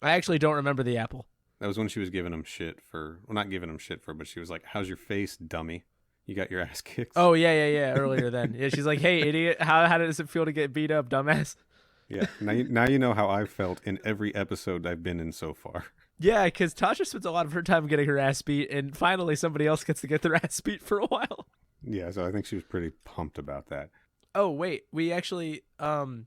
I actually don't remember the apple. That was when she was giving him shit for, well, not giving him shit for, but she was like, "How's your face, dummy? You got your ass kicked." Oh, yeah. Earlier then. Yeah, she's like, "Hey, idiot, how does it feel to get beat up, dumbass?" Yeah, now you know how I've felt in every episode I've been in so far. Yeah, because Tasha spends a lot of her time getting her ass beat, and finally somebody else gets to get their ass beat for a while. Yeah, so I think she was pretty pumped about that. Oh, wait, we actually, oh,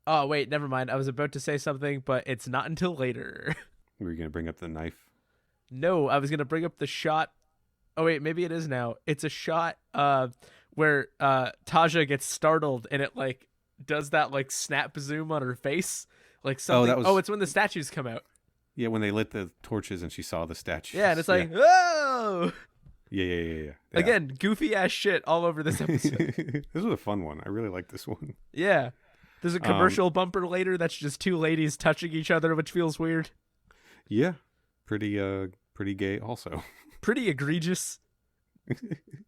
wait, never mind. I was about to say something, but it's not until later. Were you going to bring up the knife? No, I was going to bring up the shot. Oh, wait, maybe it is now. It's a shot where Taja gets startled, and it, like, does that, like, snap zoom on her face. Like, something. Oh, it's when the statues come out. Yeah, when they lit the torches and she saw the statues. Yeah, and it's like, whoa! Yeah. Again, goofy ass shit all over this episode. This was a fun one. I really like this one. Yeah. There's a commercial bumper later that's just two ladies touching each other, which feels weird. Yeah. Pretty gay also. Pretty egregious.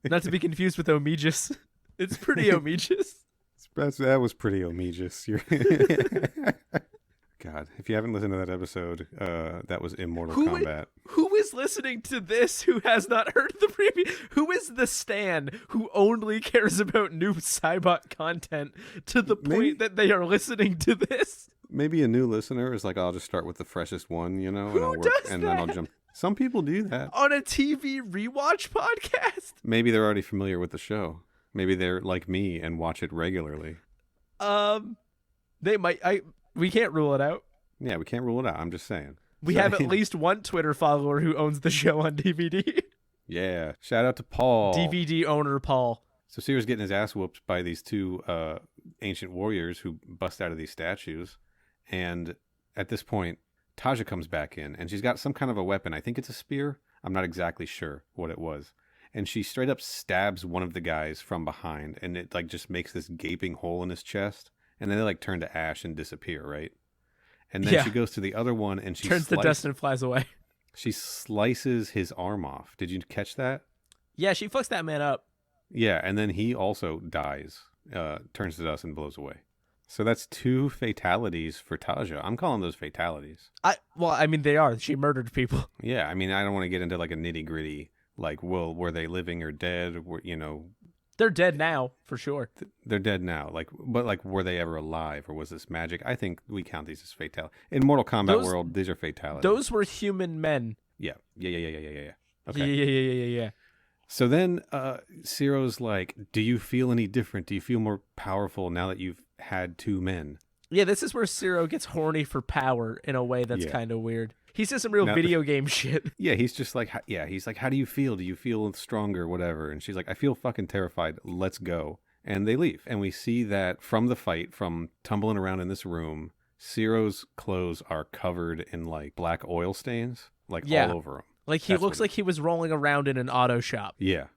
Not to be confused with Omegis. It's pretty Omegis. That was pretty Omegis. God, if you haven't listened to that episode, that was Immortal Kombat. Who is listening to this who has not heard the preview? Who is the stan who only cares about Noob Saibot content to the point that they are listening to this? Maybe a new listener is like, "I'll just start with the freshest one, you know, Who does and that? then I'll jump." Some people do that. On a TV rewatch podcast? Maybe they're already familiar with the show. Maybe they're like me and watch it regularly. They might. We can't rule it out. Yeah, we can't rule it out. I'm just saying. We have at least one Twitter follower who owns the show on DVD. Yeah. Shout out to Paul. DVD owner Paul. So Ciro's getting his ass whooped by these two ancient warriors who bust out of these statues. And at this point, Taja comes back in, and she's got some kind of a weapon. I think it's a spear. I'm not exactly sure what it was. And she straight up stabs one of the guys from behind, and it like just makes this gaping hole in his chest. And then they like turn to ash and disappear, right? And then she goes to the other one and she turns to dust and flies away. She slices his arm off. Did you catch that? Yeah, she fucks that man up. Yeah, and then he also dies, turns to dust and blows away. So that's 2 fatalities for Taja. I'm calling those fatalities. I mean, they are. She murdered people. Yeah, I mean, I don't want to get into like a nitty gritty, like, well, were they living or dead? They're dead now, for sure. They're dead now. But were they ever alive, or was this magic? I think we count these as fatality. In Mortal Kombat world, these are fatalities. Those were human men. Yeah. Okay. Yeah. So then Siro's like, do you feel any different? Do you feel more powerful now that you've had 2 men? Yeah, this is where Siro gets horny for power in a way that's kind of weird. He says some real video game shit. Yeah, he's just like, he's like, how do you feel? Do you feel stronger, whatever? And she's like, I feel fucking terrified. Let's go. And they leave. And we see that from the fight, from tumbling around in this room, Siro's clothes are covered in like black oil stains, like all over him. Like he looks like he was rolling around in an auto shop. Yeah.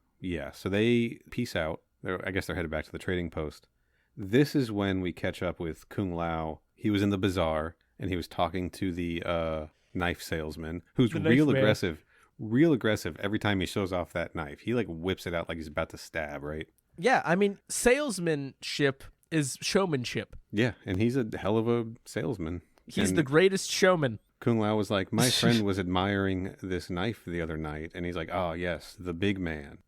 So they peace out. I guess they're headed back to the trading post. This is when we catch up with Kung Lao. He was in the bazaar and he was talking to the knife salesman, who's real aggressive every time he shows off that knife. He like whips it out like he's about to stab, right? Yeah, I mean, salesmanship is showmanship. Yeah, and he's a hell of a salesman. He's the greatest showman. Kung Lao was like, my friend was admiring this knife the other night, and he's like, oh yes, the big man.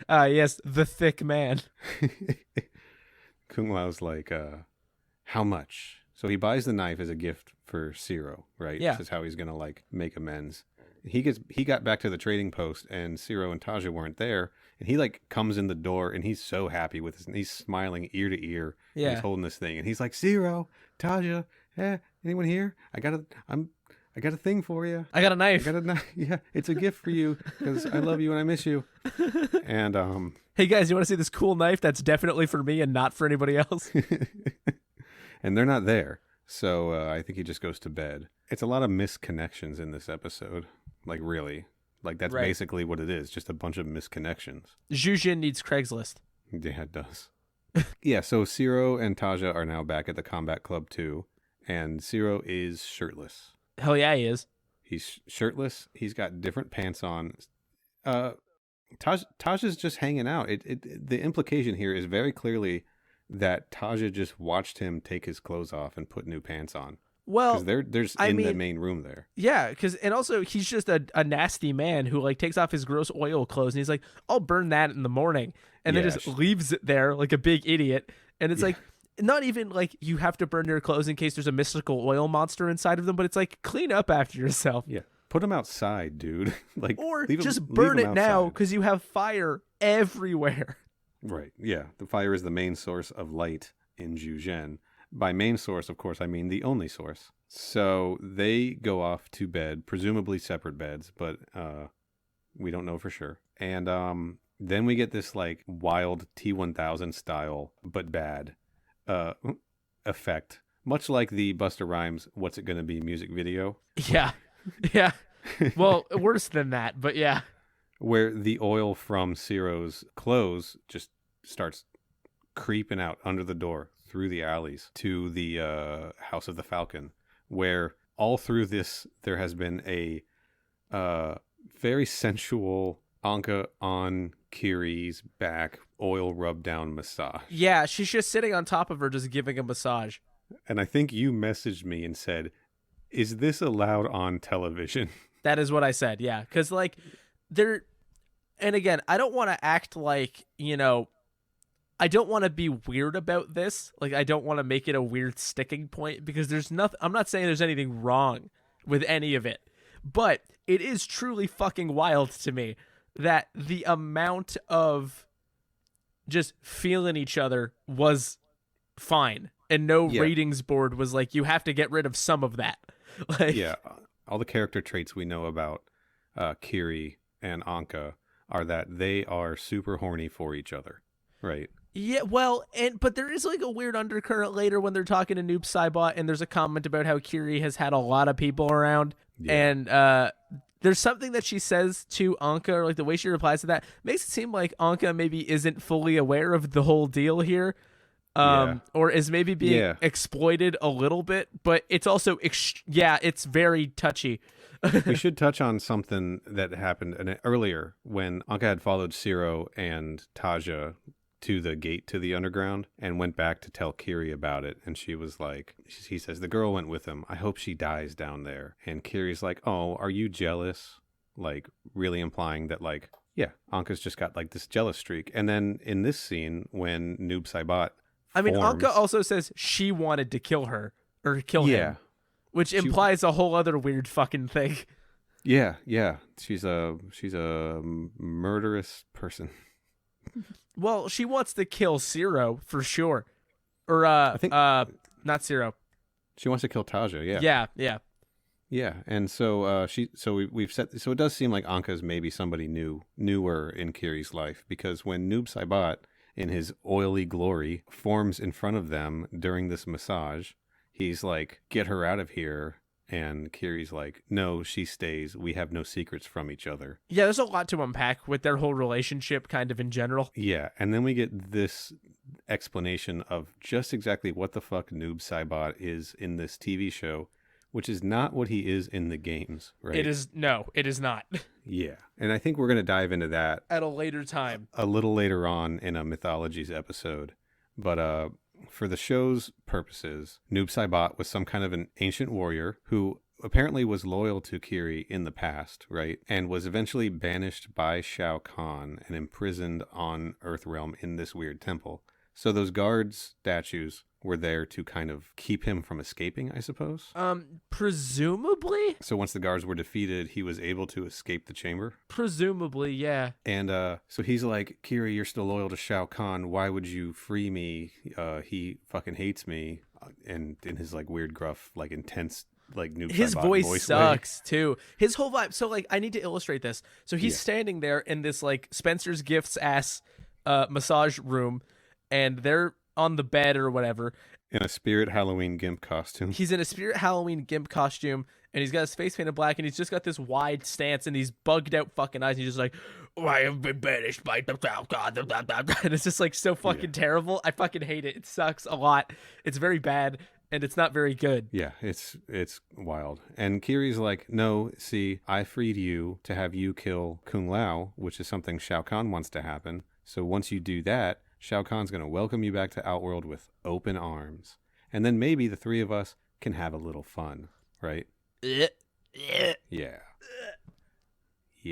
Yes, the thick man. Kung Lao's like, how much? So he buys the knife as a gift for Siro, right? Yeah. This is how he's gonna like make amends. He got back to the trading post, and Siro and Taja weren't there, and he like comes in the door, and he's so happy with this, and he's smiling ear to ear. Yeah. He's holding this thing, and he's like, Siro, Taja, anyone here? I got a thing for you. I got a knife. Yeah, it's a gift for you because I love you and I miss you. And hey guys, you want to see this cool knife that's definitely for me and not for anybody else? And they're not there. So I think he just goes to bed. It's a lot of misconnections in this episode. Like, really. Like, that's basically what it is. Just a bunch of misconnections. Zhujin needs Craigslist. Yeah, it does. Yeah, so Siro and Taja are now back at the Combat Club too. And Siro is shirtless. Hell yeah, he is. He's shirtless. He's got different pants on. Taja's just hanging out. The implication here is very clearly that Taja just watched him take his clothes off and put new pants on. Well, because they're in the main room there. Yeah, and also he's just a nasty man who like takes off his gross oil clothes and he's like, I'll burn that in the morning, and then just leaves it there like a big idiot. And it's like, not even like you have to burn your clothes in case there's a mystical oil monster inside of them, but it's like, clean up after yourself. Yeah, put them outside, dude. Like, or just burn it now because you have fire everywhere. Right. Yeah, the fire is the main source of light in Zhuzhen. By main source, of course, I mean the only source. So they go off to bed, presumably separate beds, but we don't know for sure. And then we get this like wild T-1000 style, but bad effect, much like the Busta Rhymes "What's It Gonna Be" music video. Yeah. Well, worse than that, but yeah. Where the oil from Siro's clothes just starts creeping out under the door through the alleys to the House of the Falcon, where all through this there has been a very sensual Anka on Kiri's back oil rub down massage. Yeah, she's just sitting on top of her just giving a massage. And I think you messaged me and said, is this allowed on television? That is what I said, yeah. Because like and again, I don't want to act like, I don't want to be weird about this. Like, I don't want to make it a weird sticking point because there's nothing. I'm not saying there's anything wrong with any of it, but it is truly fucking wild to me that the amount of just feeling each other was fine, and no ratings board was like, you have to get rid of some of that. Like, yeah, all the character traits we know about Kiri and Anka are that they are super horny for each other, right? Yeah, well, but there is like a weird undercurrent later when they're talking to Noob Saibot, and there's a comment about how Kiri has had a lot of people around, and there's something that she says to Anka, or like the way she replies to that makes it seem like Anka maybe isn't fully aware of the whole deal here, Yeah. or is maybe being Yeah. exploited a little bit, but it's also it's very touchy. We should touch on something that happened earlier when Anka had followed Siro and Taja to the gate to the underground and went back to tell Kiri about it. And she was like, he says, the girl went with him. I hope she dies down there. And Kiri's like, oh, are you jealous? Like, really implying that, like, yeah, Anka's just got like this jealous streak. And then in this scene, when Noob Saibot I mean, forms, Anka also says she wanted to kill her or kill him, which implies a whole other weird fucking thing. Yeah. She's a murderous person. Well, she wants to kill Siro for sure, or I think not Siro. she wants to kill Taja. Yeah. Yeah, and so we've set. So it does seem like Anka's maybe somebody newer in Kiri's life, because when Noob Saibot, in his oily glory, forms in front of them during this massage, he's like, "Get her out of here," and Kiri's like, "No, she stays. We have no secrets from each other." Yeah, there's a lot to unpack with their whole relationship, kind of in general. Yeah, and then we get this explanation of just exactly what the fuck Noob Saibot is in this TV show, which is not what he is in the games, right? It is not. Yeah. And I think we're going to dive into that At a later time. a little later on in a Mythologies episode. But for the show's purposes, Noob Saibot was some kind of an ancient warrior who apparently was loyal to Kiri in the past, right? And was eventually banished by Shao Kahn and imprisoned on Earthrealm in this weird temple. So those guards statues were there to kind of keep him from escaping, I suppose. Presumably? So once the guards were defeated, he was able to escape the chamber? Presumably, yeah. And so he's like, Kiri, you're still loyal to Shao Kahn. Why would you free me? He fucking hates me. And in his like weird, gruff, like intense, like Noob his Saibot voice sucks too. His whole vibe. So like, I need to illustrate this. So he's standing there in this like Spencer's Gifts ass massage room, and they're on the bed or whatever. In a Spirit Halloween Gimp costume. He's in a Spirit Halloween Gimp costume, and he's got his face painted black, and he's just got this wide stance and these bugged out fucking eyes. And he's just like, oh, I have been banished by the God. And it's just like so fucking terrible. I fucking hate it. It sucks a lot. It's very bad, and it's not very good. Yeah, it's wild. And Kiri's like, no, see, I freed you to have you kill Kung Lao, which is something Shao Kahn wants to happen. So once you do that, Shao Kahn's going to welcome you back to Outworld with open arms. And then maybe the three of us can have a little fun, right? Yeah. Yeah.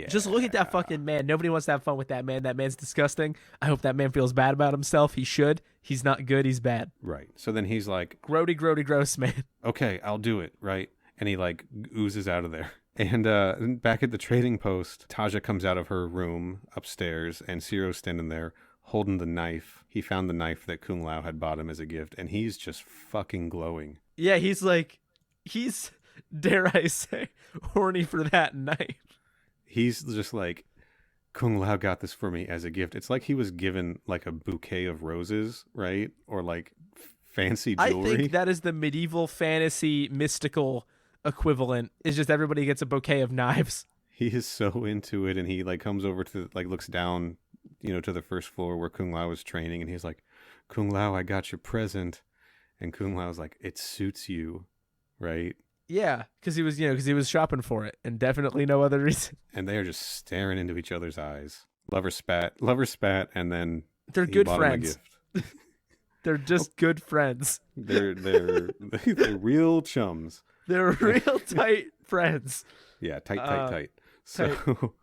Just look at that fucking man. Nobody wants to have fun with that man. That man's disgusting. I hope that man feels bad about himself. He should. He's not good. He's bad. Right. So then he's like, grody, gross, man. Okay, I'll do it, right? And he like oozes out of there. And back at the trading post, Taja comes out of her room upstairs, and Siro's standing there holding the knife. He found the knife that Kung Lao had bought him as a gift, and he's just fucking glowing. Yeah, he's dare I say, horny for that knife. He's just like, Kung Lao got this for me as a gift. It's like he was given like a bouquet of roses, right? Or like fancy jewelry. I think that is the medieval fantasy mystical equivalent. Is just everybody gets a bouquet of knives. He is so into it, and he like comes over to like looks down, to the first floor where Kung Lao was training, and he's like, Kung Lao, I got your present. And Kung Lao's like, it suits you, right? Yeah, because he was shopping for it, and definitely no other reason. And they are just staring into each other's eyes. Lover spat, and then they're good friends. They're just good friends. They're real chums. They're real tight friends. Yeah, tight. So,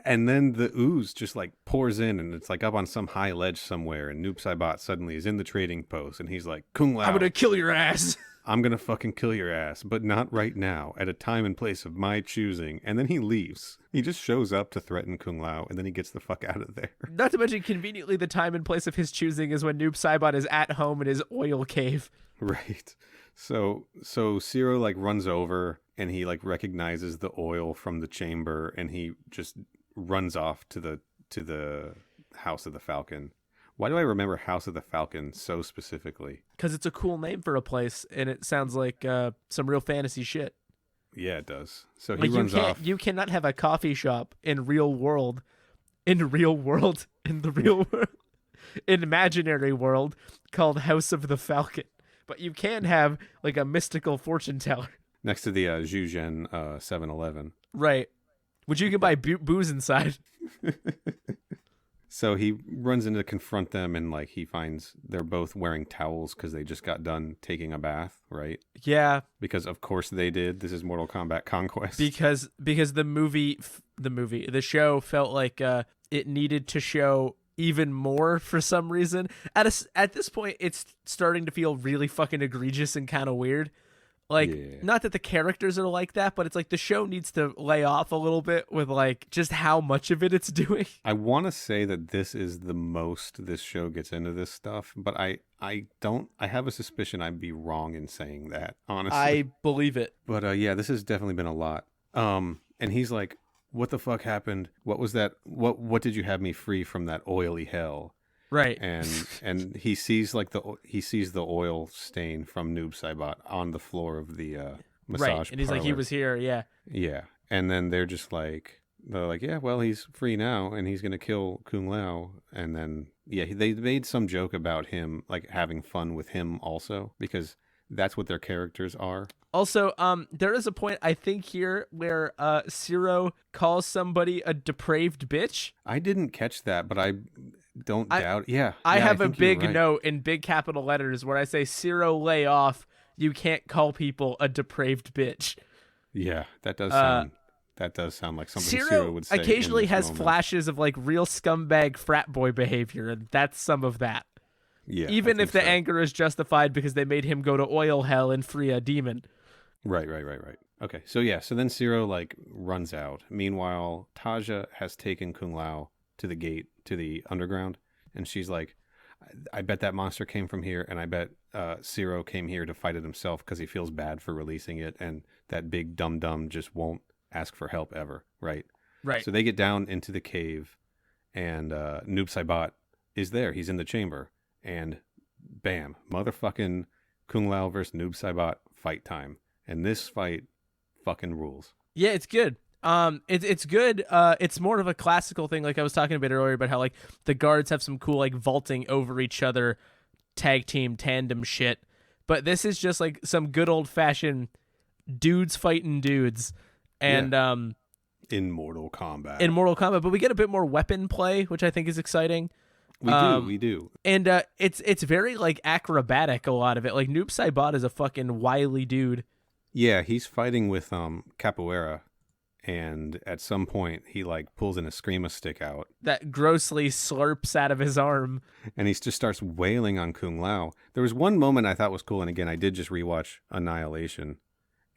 and then the ooze just like pours in, and it's like up on some high ledge somewhere, and Noob Saibot suddenly is in the trading post, and he's like, Kung Lao, I'm gonna kill your ass. I'm gonna fucking kill your ass, but not right now, at a time and place of my choosing. And then he leaves. He just shows up to threaten Kung Lao, and then he gets the fuck out of there. Not to mention, conveniently, the time and place of his choosing is when Noob Saibot is at home in his oil cave. Right. So Siro like runs over, and he like recognizes the oil from the chamber, and he just runs off to the House of the Falcon. Why do I remember House of the Falcon so specifically? Because it's a cool name for a place, and it sounds like some real fantasy shit. Yeah, it does. So he runs off. You cannot have a coffee shop in the real world. an imaginary world called House of the Falcon. But you can have like a mystical fortune teller. Next to the Zhuzhen 7-Eleven. Right. Which you can buy booze inside. So he runs in to confront them, and like he finds they're both wearing towels because they just got done taking a bath, right? Yeah. Because of course they did. This is Mortal Kombat Conquest. Because the show felt like it needed to show even more for some reason. At this point, it's starting to feel really fucking egregious and kind of weird. Like, not that the characters are like that, but it's like the show needs to lay off a little bit with like just how much of it's doing. I want to say that this is the most this show gets into this stuff, but I have a suspicion I'd be wrong in saying that, honestly. I believe it. But yeah, this has definitely been a lot. And he's like, what the fuck happened? What was that? What did you have me free from that oily hell? Right. And he sees the oil stain from Noob Saibot on the floor of the massage right. And he's like, he was here, yeah. Yeah. And then they're like, yeah, well, he's free now and he's gonna kill Kung Lao. And then they made some joke about him like having fun with him also, because that's what their characters are. Also, there is a point I think here where Siro calls somebody a depraved bitch. I didn't catch that, but I don't doubt. Yeah. I have a think you're big right. note in big capital letters where I say, Siro, lay off. You can't call people a depraved bitch. Yeah, that does sound like something Siro would say. Occasionally has moment. Flashes of like real scumbag frat boy behavior, and that's some of that. Yeah. Even if the anger is justified because they made him go to oil hell and free a demon. Right. Okay, so then Siro like runs out. Meanwhile, Taja has taken Kung Lao to the gate to the underground, and she's like, I bet that monster came from here, and I bet Siro came here to fight it himself because he feels bad for releasing it, and that big dum-dum just won't ask for help ever, right? Right. So they get down into the cave, and Noob Saibot is there. He's in the chamber, and bam, motherfucking Kung Lao versus Noob Saibot fight time. And this fight fucking rules. Yeah, it's good. It's good. It's more of a classical thing, like I was talking a bit earlier about how like the guards have some cool like vaulting over each other, tag team tandem shit. But this is just like some good old fashioned dudes fighting dudes, and in Mortal Kombat. But we get a bit more weapon play, which I think is exciting. We do. And it's very like acrobatic. A lot of it, like Noob Saibot is a fucking wily dude. Yeah, he's fighting with capoeira, and at some point he like pulls an Eskrima stick out that grossly slurps out of his arm, and he just starts wailing on Kung Lao. There was one moment I thought was cool, and again I did just rewatch Annihilation,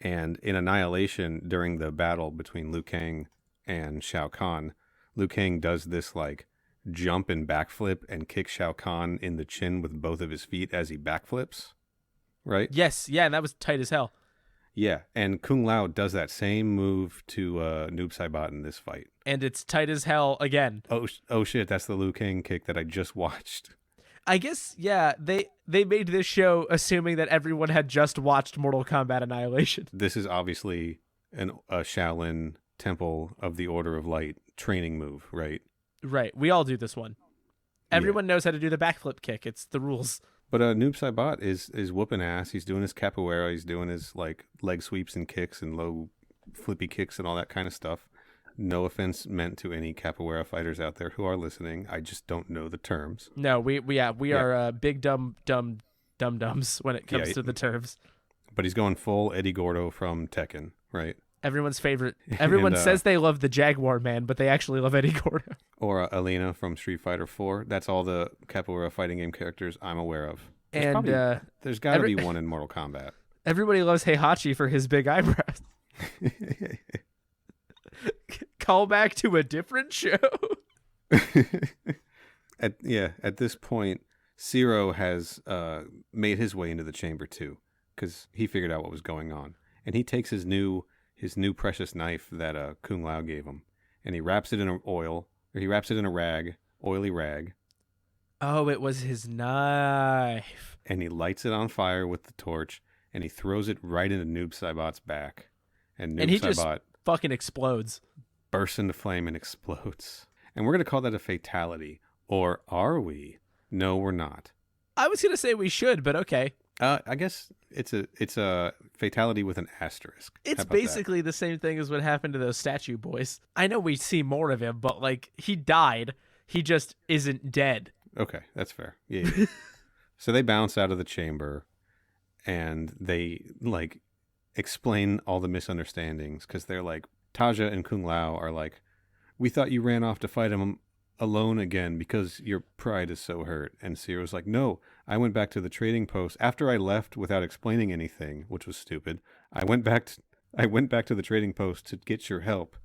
and in Annihilation during the battle between Liu Kang and Shao Kahn, Liu Kang does this like jump and backflip and kick Shao Kahn in the chin with both of his feet as he backflips, right? Yes, yeah, and that was tight as hell. Yeah, and Kung Lao does that same move to Noob Saibot in this fight. And it's tight as hell again. Oh shit, that's the Liu Kang kick that I just watched. I guess, yeah, they made this show assuming that everyone had just watched Mortal Kombat Annihilation. This is obviously a Shaolin Temple of the Order of Light training move, right? Right, we all do this one. Everyone knows how to do the backflip kick. It's the rules. But Noob Saibot is whooping ass. He's doing his capoeira. He's doing his like leg sweeps and kicks and low flippy kicks and all that kind of stuff. No offense meant to any capoeira fighters out there who are listening. I just don't know the terms. No, we are big dum-dums when it comes to the terms. But he's going full Eddie Gordo from Tekken, right? Everyone's favorite. Everyone says they love the Jaguar Man, but they actually love Eddie Gordo. Or Alina from Street Fighter 4. That's all the capoeira fighting game characters I'm aware of. There's got to be one in Mortal Kombat. Everybody loves Heihachi for his big eyebrows. Call back to a different show. At this point, Siro has made his way into the chamber too, because he figured out what was going on, and he takes his new precious knife that Kung Lao gave him, and he wraps it in a rag, oily rag. Oh, it was his knife. And he lights it on fire with the torch, and he throws it right into Noob Saibot's back, and Noob Saibot just fucking explodes, bursts into flame and explodes. And we're gonna call that a fatality, or are we? No, we're not. I was gonna say we should, but okay. I guess it's a fatality with an asterisk. How It's about that? basically the same thing as what happened to those statue boys. I know we see more of him, but like he died. He just isn't dead. Okay, that's fair. Yeah. So they bounce out of the chamber, and they like explain all the misunderstandings because they're like, Taja and Kung Lao are like, we thought you ran off to fight him alone again because your pride is so hurt. And Siro's like, no, I went back to the trading post after I left without explaining anything, which was stupid. I went back to the trading post to get your help,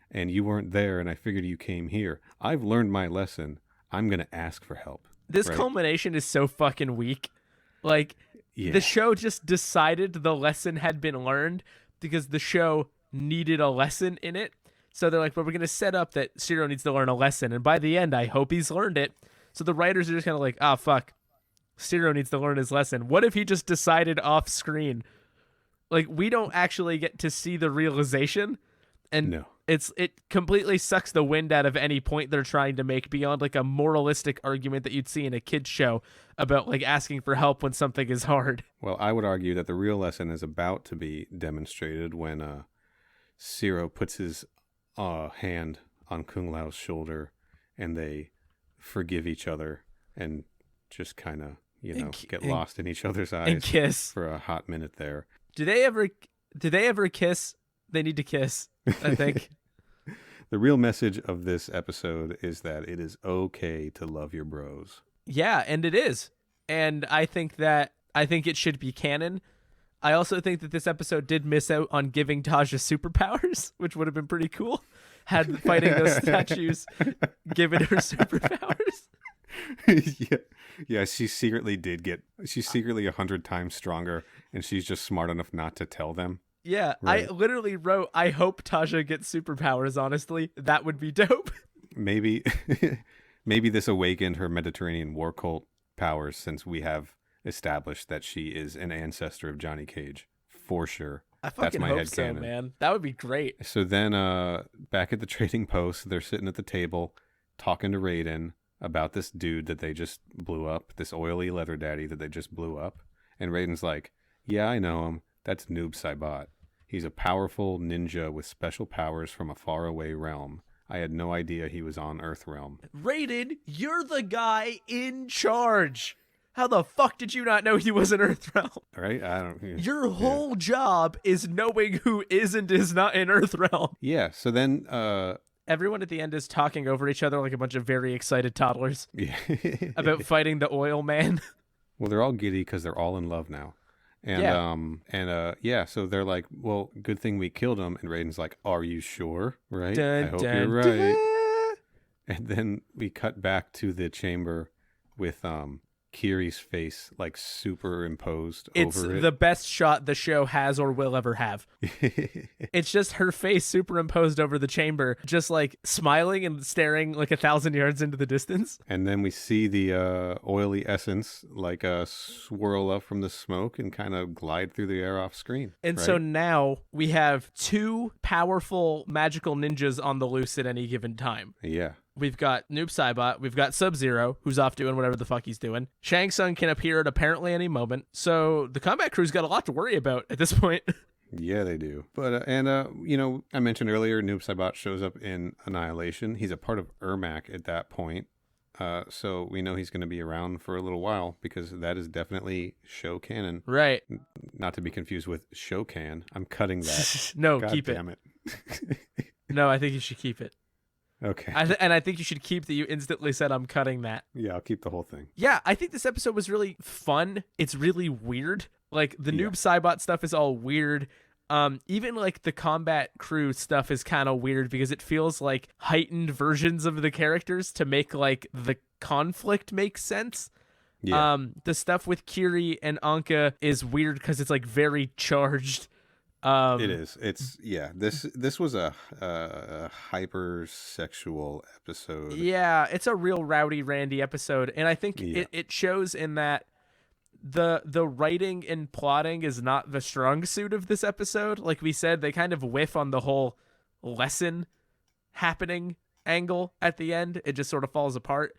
and you weren't there, and I figured you came here. I've learned my lesson. I'm going to ask for help. This right? culmination is so fucking weak. Like, the show just decided the lesson had been learned because the show needed a lesson in it. So they're like, well, we're going to set up that Siro needs to learn a lesson. And by the end, I hope he's learned it. So the writers are just kind of like, ah, fuck. Siro needs to learn his lesson. What if he just decided off screen? Like, we don't actually get to see the realization. And no. It completely sucks the wind out of any point they're trying to make beyond like a moralistic argument that you'd see in a kid's show about like asking for help when something is hard. Well, I would argue that the real lesson is about to be demonstrated when Siro puts his hand on Kung Lao's shoulder and they forgive each other and just kind of, get lost in each other's eyes and kiss for a hot minute there. Do they ever kiss? They need to kiss, I think. The real message of this episode is that it is okay to love your bros. Yeah, and it is. And I think it should be canon. I also think that this episode did miss out on giving Taja superpowers, which would have been pretty cool. Had fighting those statues given her superpowers. Yeah, she's secretly 100 times stronger, and she's just smart enough not to tell them. Yeah, right. I literally wrote, I hope Taja gets superpowers, honestly. That would be dope. Maybe this awakened her Mediterranean war cult powers, since we have established that she is an ancestor of Johnny Cage. For sure. I fucking hope so, man. That would be great. So then back at the trading post, they're sitting at the table talking to Raiden about this dude that they just blew up, this oily leather daddy that they just blew up. And Raiden's like, yeah, I know him. That's Noob Saibot. He's a powerful ninja with special powers from a faraway realm. I had no idea he was on Earthrealm. Raiden, you're the guy in charge. How the fuck did you not know he was in Earthrealm? Right? Your whole job is knowing who is and is not in Earthrealm. Yeah, so then everyone at the end is talking over each other like a bunch of very excited toddlers. Yeah. About fighting the oil man. Well, they're all giddy because they're all in love now. And so they're like, well, good thing we killed him. And Raiden's like, are you sure? Right? I hope you're right. And then we cut back to the chamber with Kiri's face like superimposed over it. It's the best shot the show has or will ever have. It's just her face superimposed over the chamber, just like smiling and staring like 1,000 yards into the distance. And then we see the oily essence like swirl up from the smoke and kind of glide through the air off screen. And so now we have two powerful magical ninjas on the loose at any given time. Yeah. We've got Noob Saibot. We've got Sub-Zero, who's off doing whatever the fuck he's doing. Shang Tsung can appear at apparently any moment. So the combat crew's got a lot to worry about at this point. Yeah, they do. But, I mentioned earlier, Noob Saibot shows up in Annihilation. He's a part of Ermac at that point. So we know he's going to be around for a little while because that is definitely show canon. Right. Not to be confused with show can. I'm cutting that. No, God keep damn it. No, I think you should keep it. Okay. And I think you should keep that you instantly said I'm cutting that. Yeah, I'll keep the whole thing. Yeah, I think this episode was really fun. It's really weird. Like, the Noob Saibot stuff is all weird. Even, like, the combat crew stuff is kind of weird because it feels like heightened versions of the characters to make, like, the conflict make sense. Yeah. The stuff with Kiri and Anka is weird because it's, like, very charged. It is. This was a hypersexual episode. Yeah, it's a real rowdy randy episode, and I think it shows in that the writing and plotting is not the strong suit of this episode. Like we said, they kind of whiff on the whole lesson happening angle at the end. It just sort of falls apart.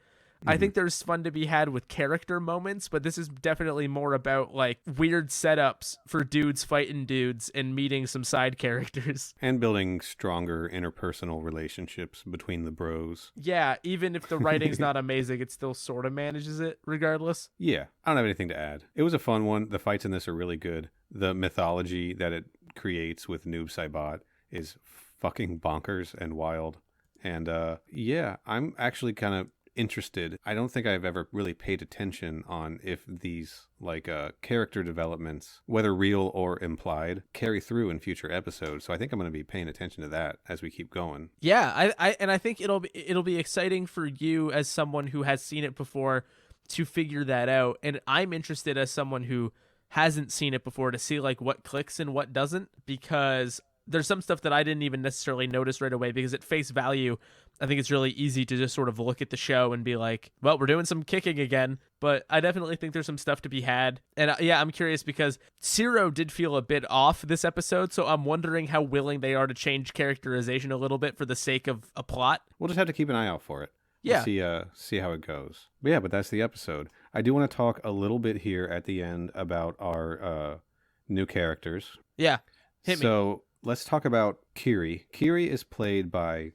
I think there's fun to be had with character moments, but this is definitely more about like weird setups for dudes fighting dudes and meeting some side characters. And building stronger interpersonal relationships between the bros. Yeah, even if the writing's not amazing, it still sort of manages it regardless. Yeah, I don't have anything to add. It was a fun one. The fights in this are really good. The mythology that it creates with Noob Saibot is fucking bonkers and wild. And yeah, I'm actually kind of interested. I don't think I've ever really paid attention on if these like character developments, whether real or implied, carry through in future episodes. So I think I'm going to be paying attention to that as we keep going. Yeah, I think it'll be exciting for you as someone who has seen it before to figure that out, and I'm interested as someone who hasn't seen it before to see like what clicks and what doesn't, because there's some stuff that I didn't even necessarily notice right away, because at face value I think it's really easy to just sort of look at the show and be like, well, we're doing some kicking again. But I definitely think there's some stuff to be had. And yeah, I'm curious because Siro did feel a bit off this episode, so I'm wondering how willing they are to change characterization a little bit for the sake of a plot. We'll just have to keep an eye out for it. Yeah. See how it goes. But yeah, but that's the episode. I do want to talk a little bit here at the end about our new characters. Yeah. Hit me. So let's talk about Kiri. Kiri is played by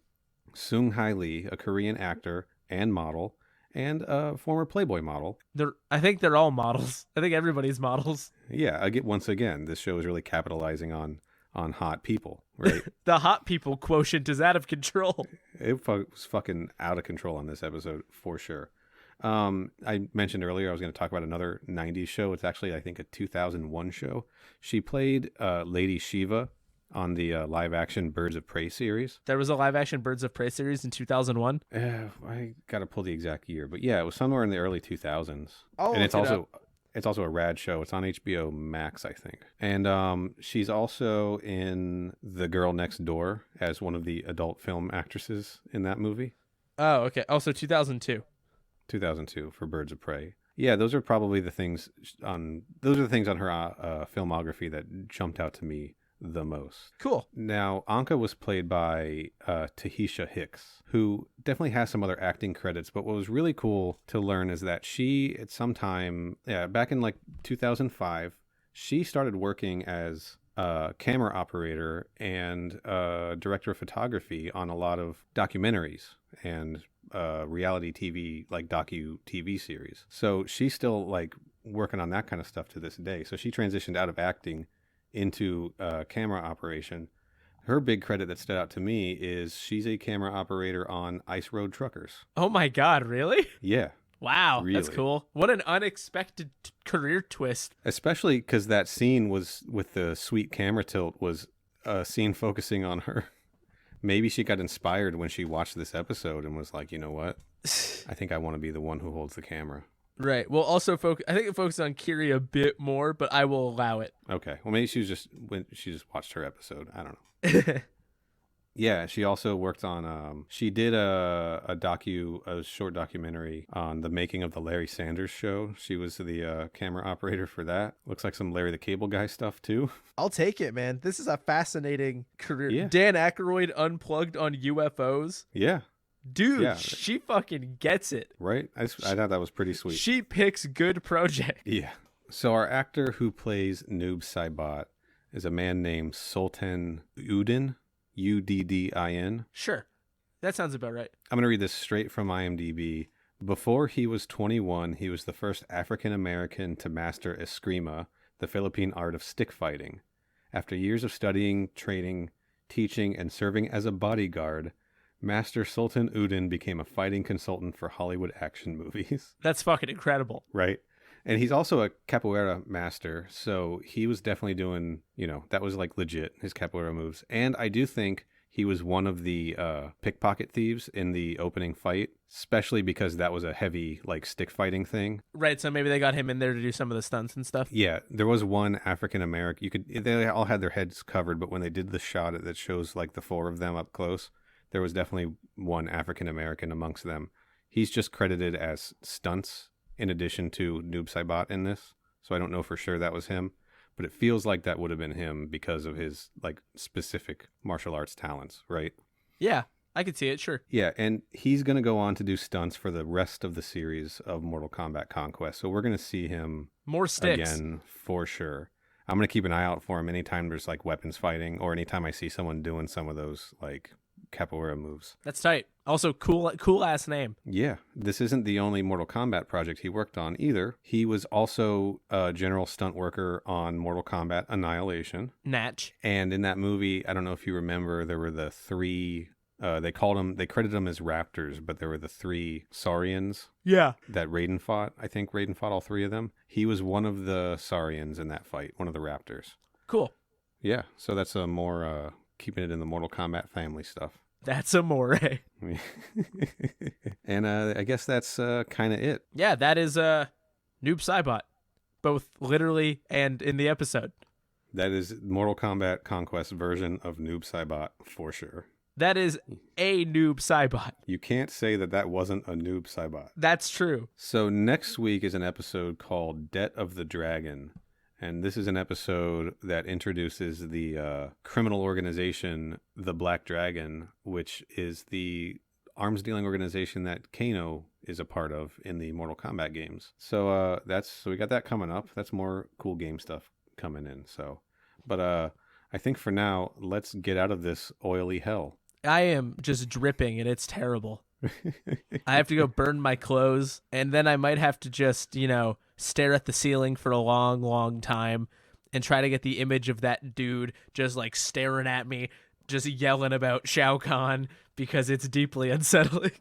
Sung-Hai Lee, a Korean actor and model, and a former Playboy model. I think they're all models. I think everybody's models. Yeah, once again, this show is really capitalizing on hot people, right? The hot people quotient is out of control. It was fucking out of control on this episode, for sure. I mentioned earlier I was going to talk about another 90s show. It's actually, I think, a 2001 show. She played Lady Shiva on the live-action Birds of Prey series. There was a live-action Birds of Prey series in 2001? I got to pull the exact year. But yeah, it was somewhere in the early 2000s. Oh, and it's also a rad show. It's on HBO Max, I think. And she's also in The Girl Next Door as one of the adult film actresses in that movie. Oh, okay. Also 2002. 2002 for Birds of Prey. Yeah, those are probably the things on her filmography that jumped out to me the most. Cool. Now, Anka was played by Tahisha Hicks, who definitely has some other acting credits, but what was really cool to learn is that she, at some time, back in like 2005, she started working as a camera operator and director of photography on a lot of documentaries and reality TV, like docu-TV series. So she's still like working on that kind of stuff to this day. So she transitioned out of acting into camera operation. Her big credit that stood out to me is she's a camera operator on Ice Road Truckers. Oh my God, really? Yeah. Wow, really. That's cool. What an unexpected career twist. Especially because that scene was with the sweet camera tilt was a scene focusing on her. Maybe she got inspired when she watched this episode and was like, you know what? I think I want to be the one who holds the camera. Right. Well, also I think it focuses on Kiri a bit more, but I will allow it. Okay. Well, maybe she just watched her episode. I don't know. Yeah, she also worked on. She did a short documentary on the making of the Larry Sanders Show. She was the camera operator for that. Looks like some Larry the Cable Guy stuff too. I'll take it, man. This is a fascinating career. Yeah. Dan Aykroyd unplugged on UFOs. Yeah. Dude, Yeah. She fucking gets it. Right? I thought that was pretty sweet. She picks good projects. Yeah. So our actor who plays Noob Saibot is a man named Sultan Uddin, Uddin. Sure. That sounds about right. I'm going to read this straight from IMDb. Before he was 21, he was the first African American to master Eskrima, the Philippine art of stick fighting. After years of studying, training, teaching, and serving as a bodyguard, Master Sultan Uddin became a fighting consultant for Hollywood action movies. That's fucking incredible. Right? And he's also a capoeira master, so he was definitely doing, that was like legit, his capoeira moves. And I do think he was one of the pickpocket thieves in the opening fight, especially because that was a heavy, like, stick fighting thing. Right, so maybe they got him in there to do some of the stunts and stuff. Yeah, there was one African American. They all had their heads covered, but when they did the shot that shows, like, the four of them up close, there was definitely one African American amongst them. He's just credited as stunts in addition to Noob Saibot in this. So I don't know for sure that was him, but it feels like that would have been him because of his like specific martial arts talents, right? Yeah. I could see it, sure. Yeah, and he's going to go on to do stunts for the rest of the series of Mortal Kombat Conquest. So we're going to see him More sticks. again for sure. I'm going to keep an eye out for him anytime there's like weapons fighting or anytime I see someone doing some of those like capoeira moves. That's tight. Also, cool ass name. Yeah, this isn't the only Mortal Kombat project he worked on either. He was also a general stunt worker on Mortal Kombat Annihilation. Natch. And in that movie, I don't know if you remember, there were the three, they credited them as Raptors, but there were the three Saurians Yeah. that Raiden fought. I think Raiden fought all three of them. He was one of the Saurians in that fight, one of the Raptors. Cool. Yeah, so that's a more, keeping it in the Mortal Kombat family stuff. That's amore. And I guess that's kind of it. Yeah, that is Noob Saibot, both literally and in the episode. That is Mortal Kombat Conquest version of Noob Saibot for sure. That is a Noob Saibot. You can't say that that wasn't a Noob Saibot. That's true. So next week is an episode called Debt of the Dragon. And this is an episode that introduces the criminal organization, the Black Dragon, which is the arms dealing organization that Kano is a part of in the Mortal Kombat games. So so we got that coming up. That's more cool game stuff coming in. So, but I think for now, let's get out of this oily hell. I am just dripping and it's terrible. I have to go burn my clothes, and then I might have to just, stare at the ceiling for a long, long time and try to get the image of that dude just like staring at me, just yelling about Shao Kahn because it's deeply unsettling.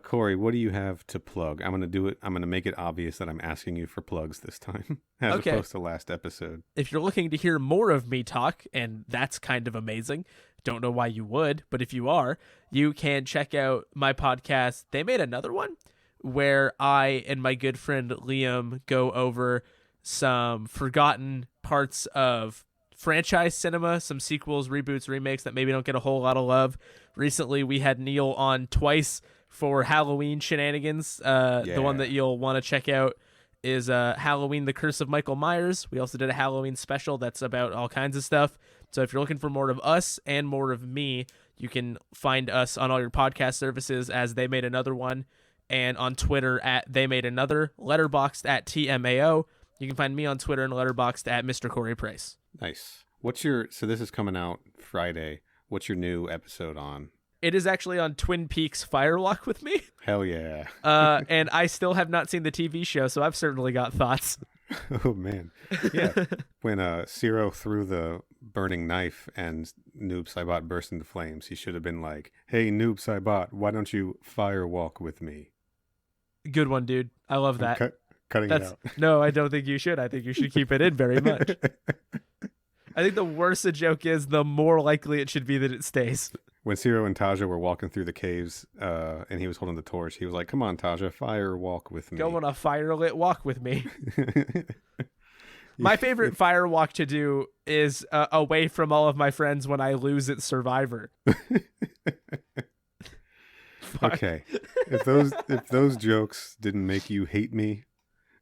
Corey, what do you have to plug? I'm going to do it. I'm going to make it obvious that I'm asking you for plugs this time as opposed to last episode. If you're looking to hear more of me talk, and that's kind of amazing, don't know why you would, but if you are, you can check out my podcast. They made another one where I and my good friend Liam go over some forgotten parts of franchise cinema, some sequels, reboots, remakes that maybe don't get a whole lot of love. Recently, we had Neal on twice for Halloween shenanigans. The one that you'll want to check out is Halloween, The Curse of Michael Myers. We also did a Halloween special that's about all kinds of stuff. So if you're looking for more of us and more of me, you can find us on all your podcast services as They Made Another One, and on Twitter at They Made Another, Letterboxd at TMAO. You can find me on Twitter and Letterboxd at Mr. Corey Price. Nice. So this is coming out Friday. What's your new episode on? It is actually on Twin Peaks Firewalk with me. Hell yeah. And I still have not seen the TV show, so I've certainly got thoughts. Oh, man. Yeah. When Siro threw the burning knife and Noob Saibot burst into flames, he should have been like, hey, Noob Saibot, why don't you firewalk with me? Good one, dude. I love that. Cutting it out. No, I don't think you should. I think you should keep it in very much. I think the worse a joke is, the more likely it should be that it stays. When Siro and Taja were walking through the caves and he was holding the torch, he was like, come on, Taja, fire walk with me. Go on a firelit walk with me. My favorite fire walk to do is away from all of my friends when I lose at Survivor. Okay. If those jokes didn't make you hate me,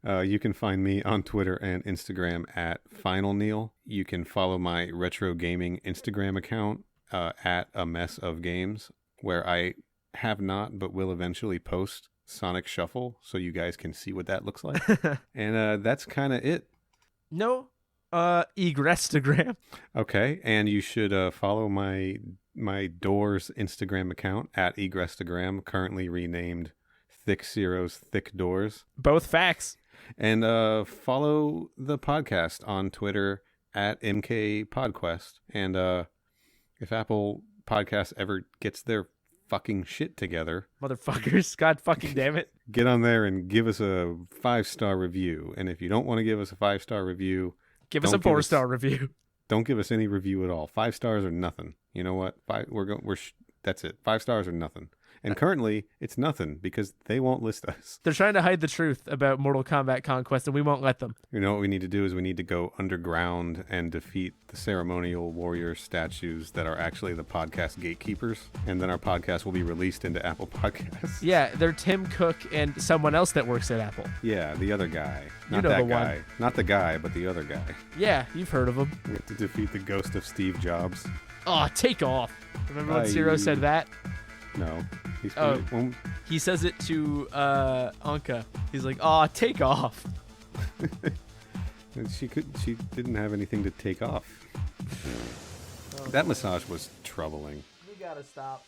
you can find me on Twitter and Instagram at Final Neal. You can follow my retro gaming Instagram account at A Mess of Games, where I have not but will eventually post Sonic Shuffle so you guys can see what that looks like. And that's kind of it. No, egrestagram. Okay, and you should follow my Doors Instagram account at egrestagram, currently renamed Thick Ciro's Thick Doors. Both facts. And follow the podcast on Twitter at MK Podquest. And if Apple Podcasts ever gets their fucking shit together, motherfuckers, god fucking damn it, get on there and give us a 5-star review. And if you don't want to give us a 5-star review, give us a 4-star review. Don't give us any review at all. 5 stars or nothing. You know what? That's it. 5 stars or nothing. And currently, it's nothing because they won't list us. They're trying to hide the truth about Mortal Kombat Conquest, and we won't let them. You know what we need to do is we need to go underground and defeat the ceremonial warrior statues that are actually the podcast gatekeepers. And then our podcast will be released into Apple Podcasts. Yeah, they're Tim Cook and someone else that works at Apple. Yeah, the other guy. Not you know that the guy. one. Not the guy, but the other guy. Yeah, you've heard of him. We have to defeat the ghost of Steve Jobs. Oh, take off. Remember when Siro said that? No. He's Oh. well, He says it to Anka. He's like, "Aw, take off." she didn't have anything to take off. That massage was troubling. We gotta stop.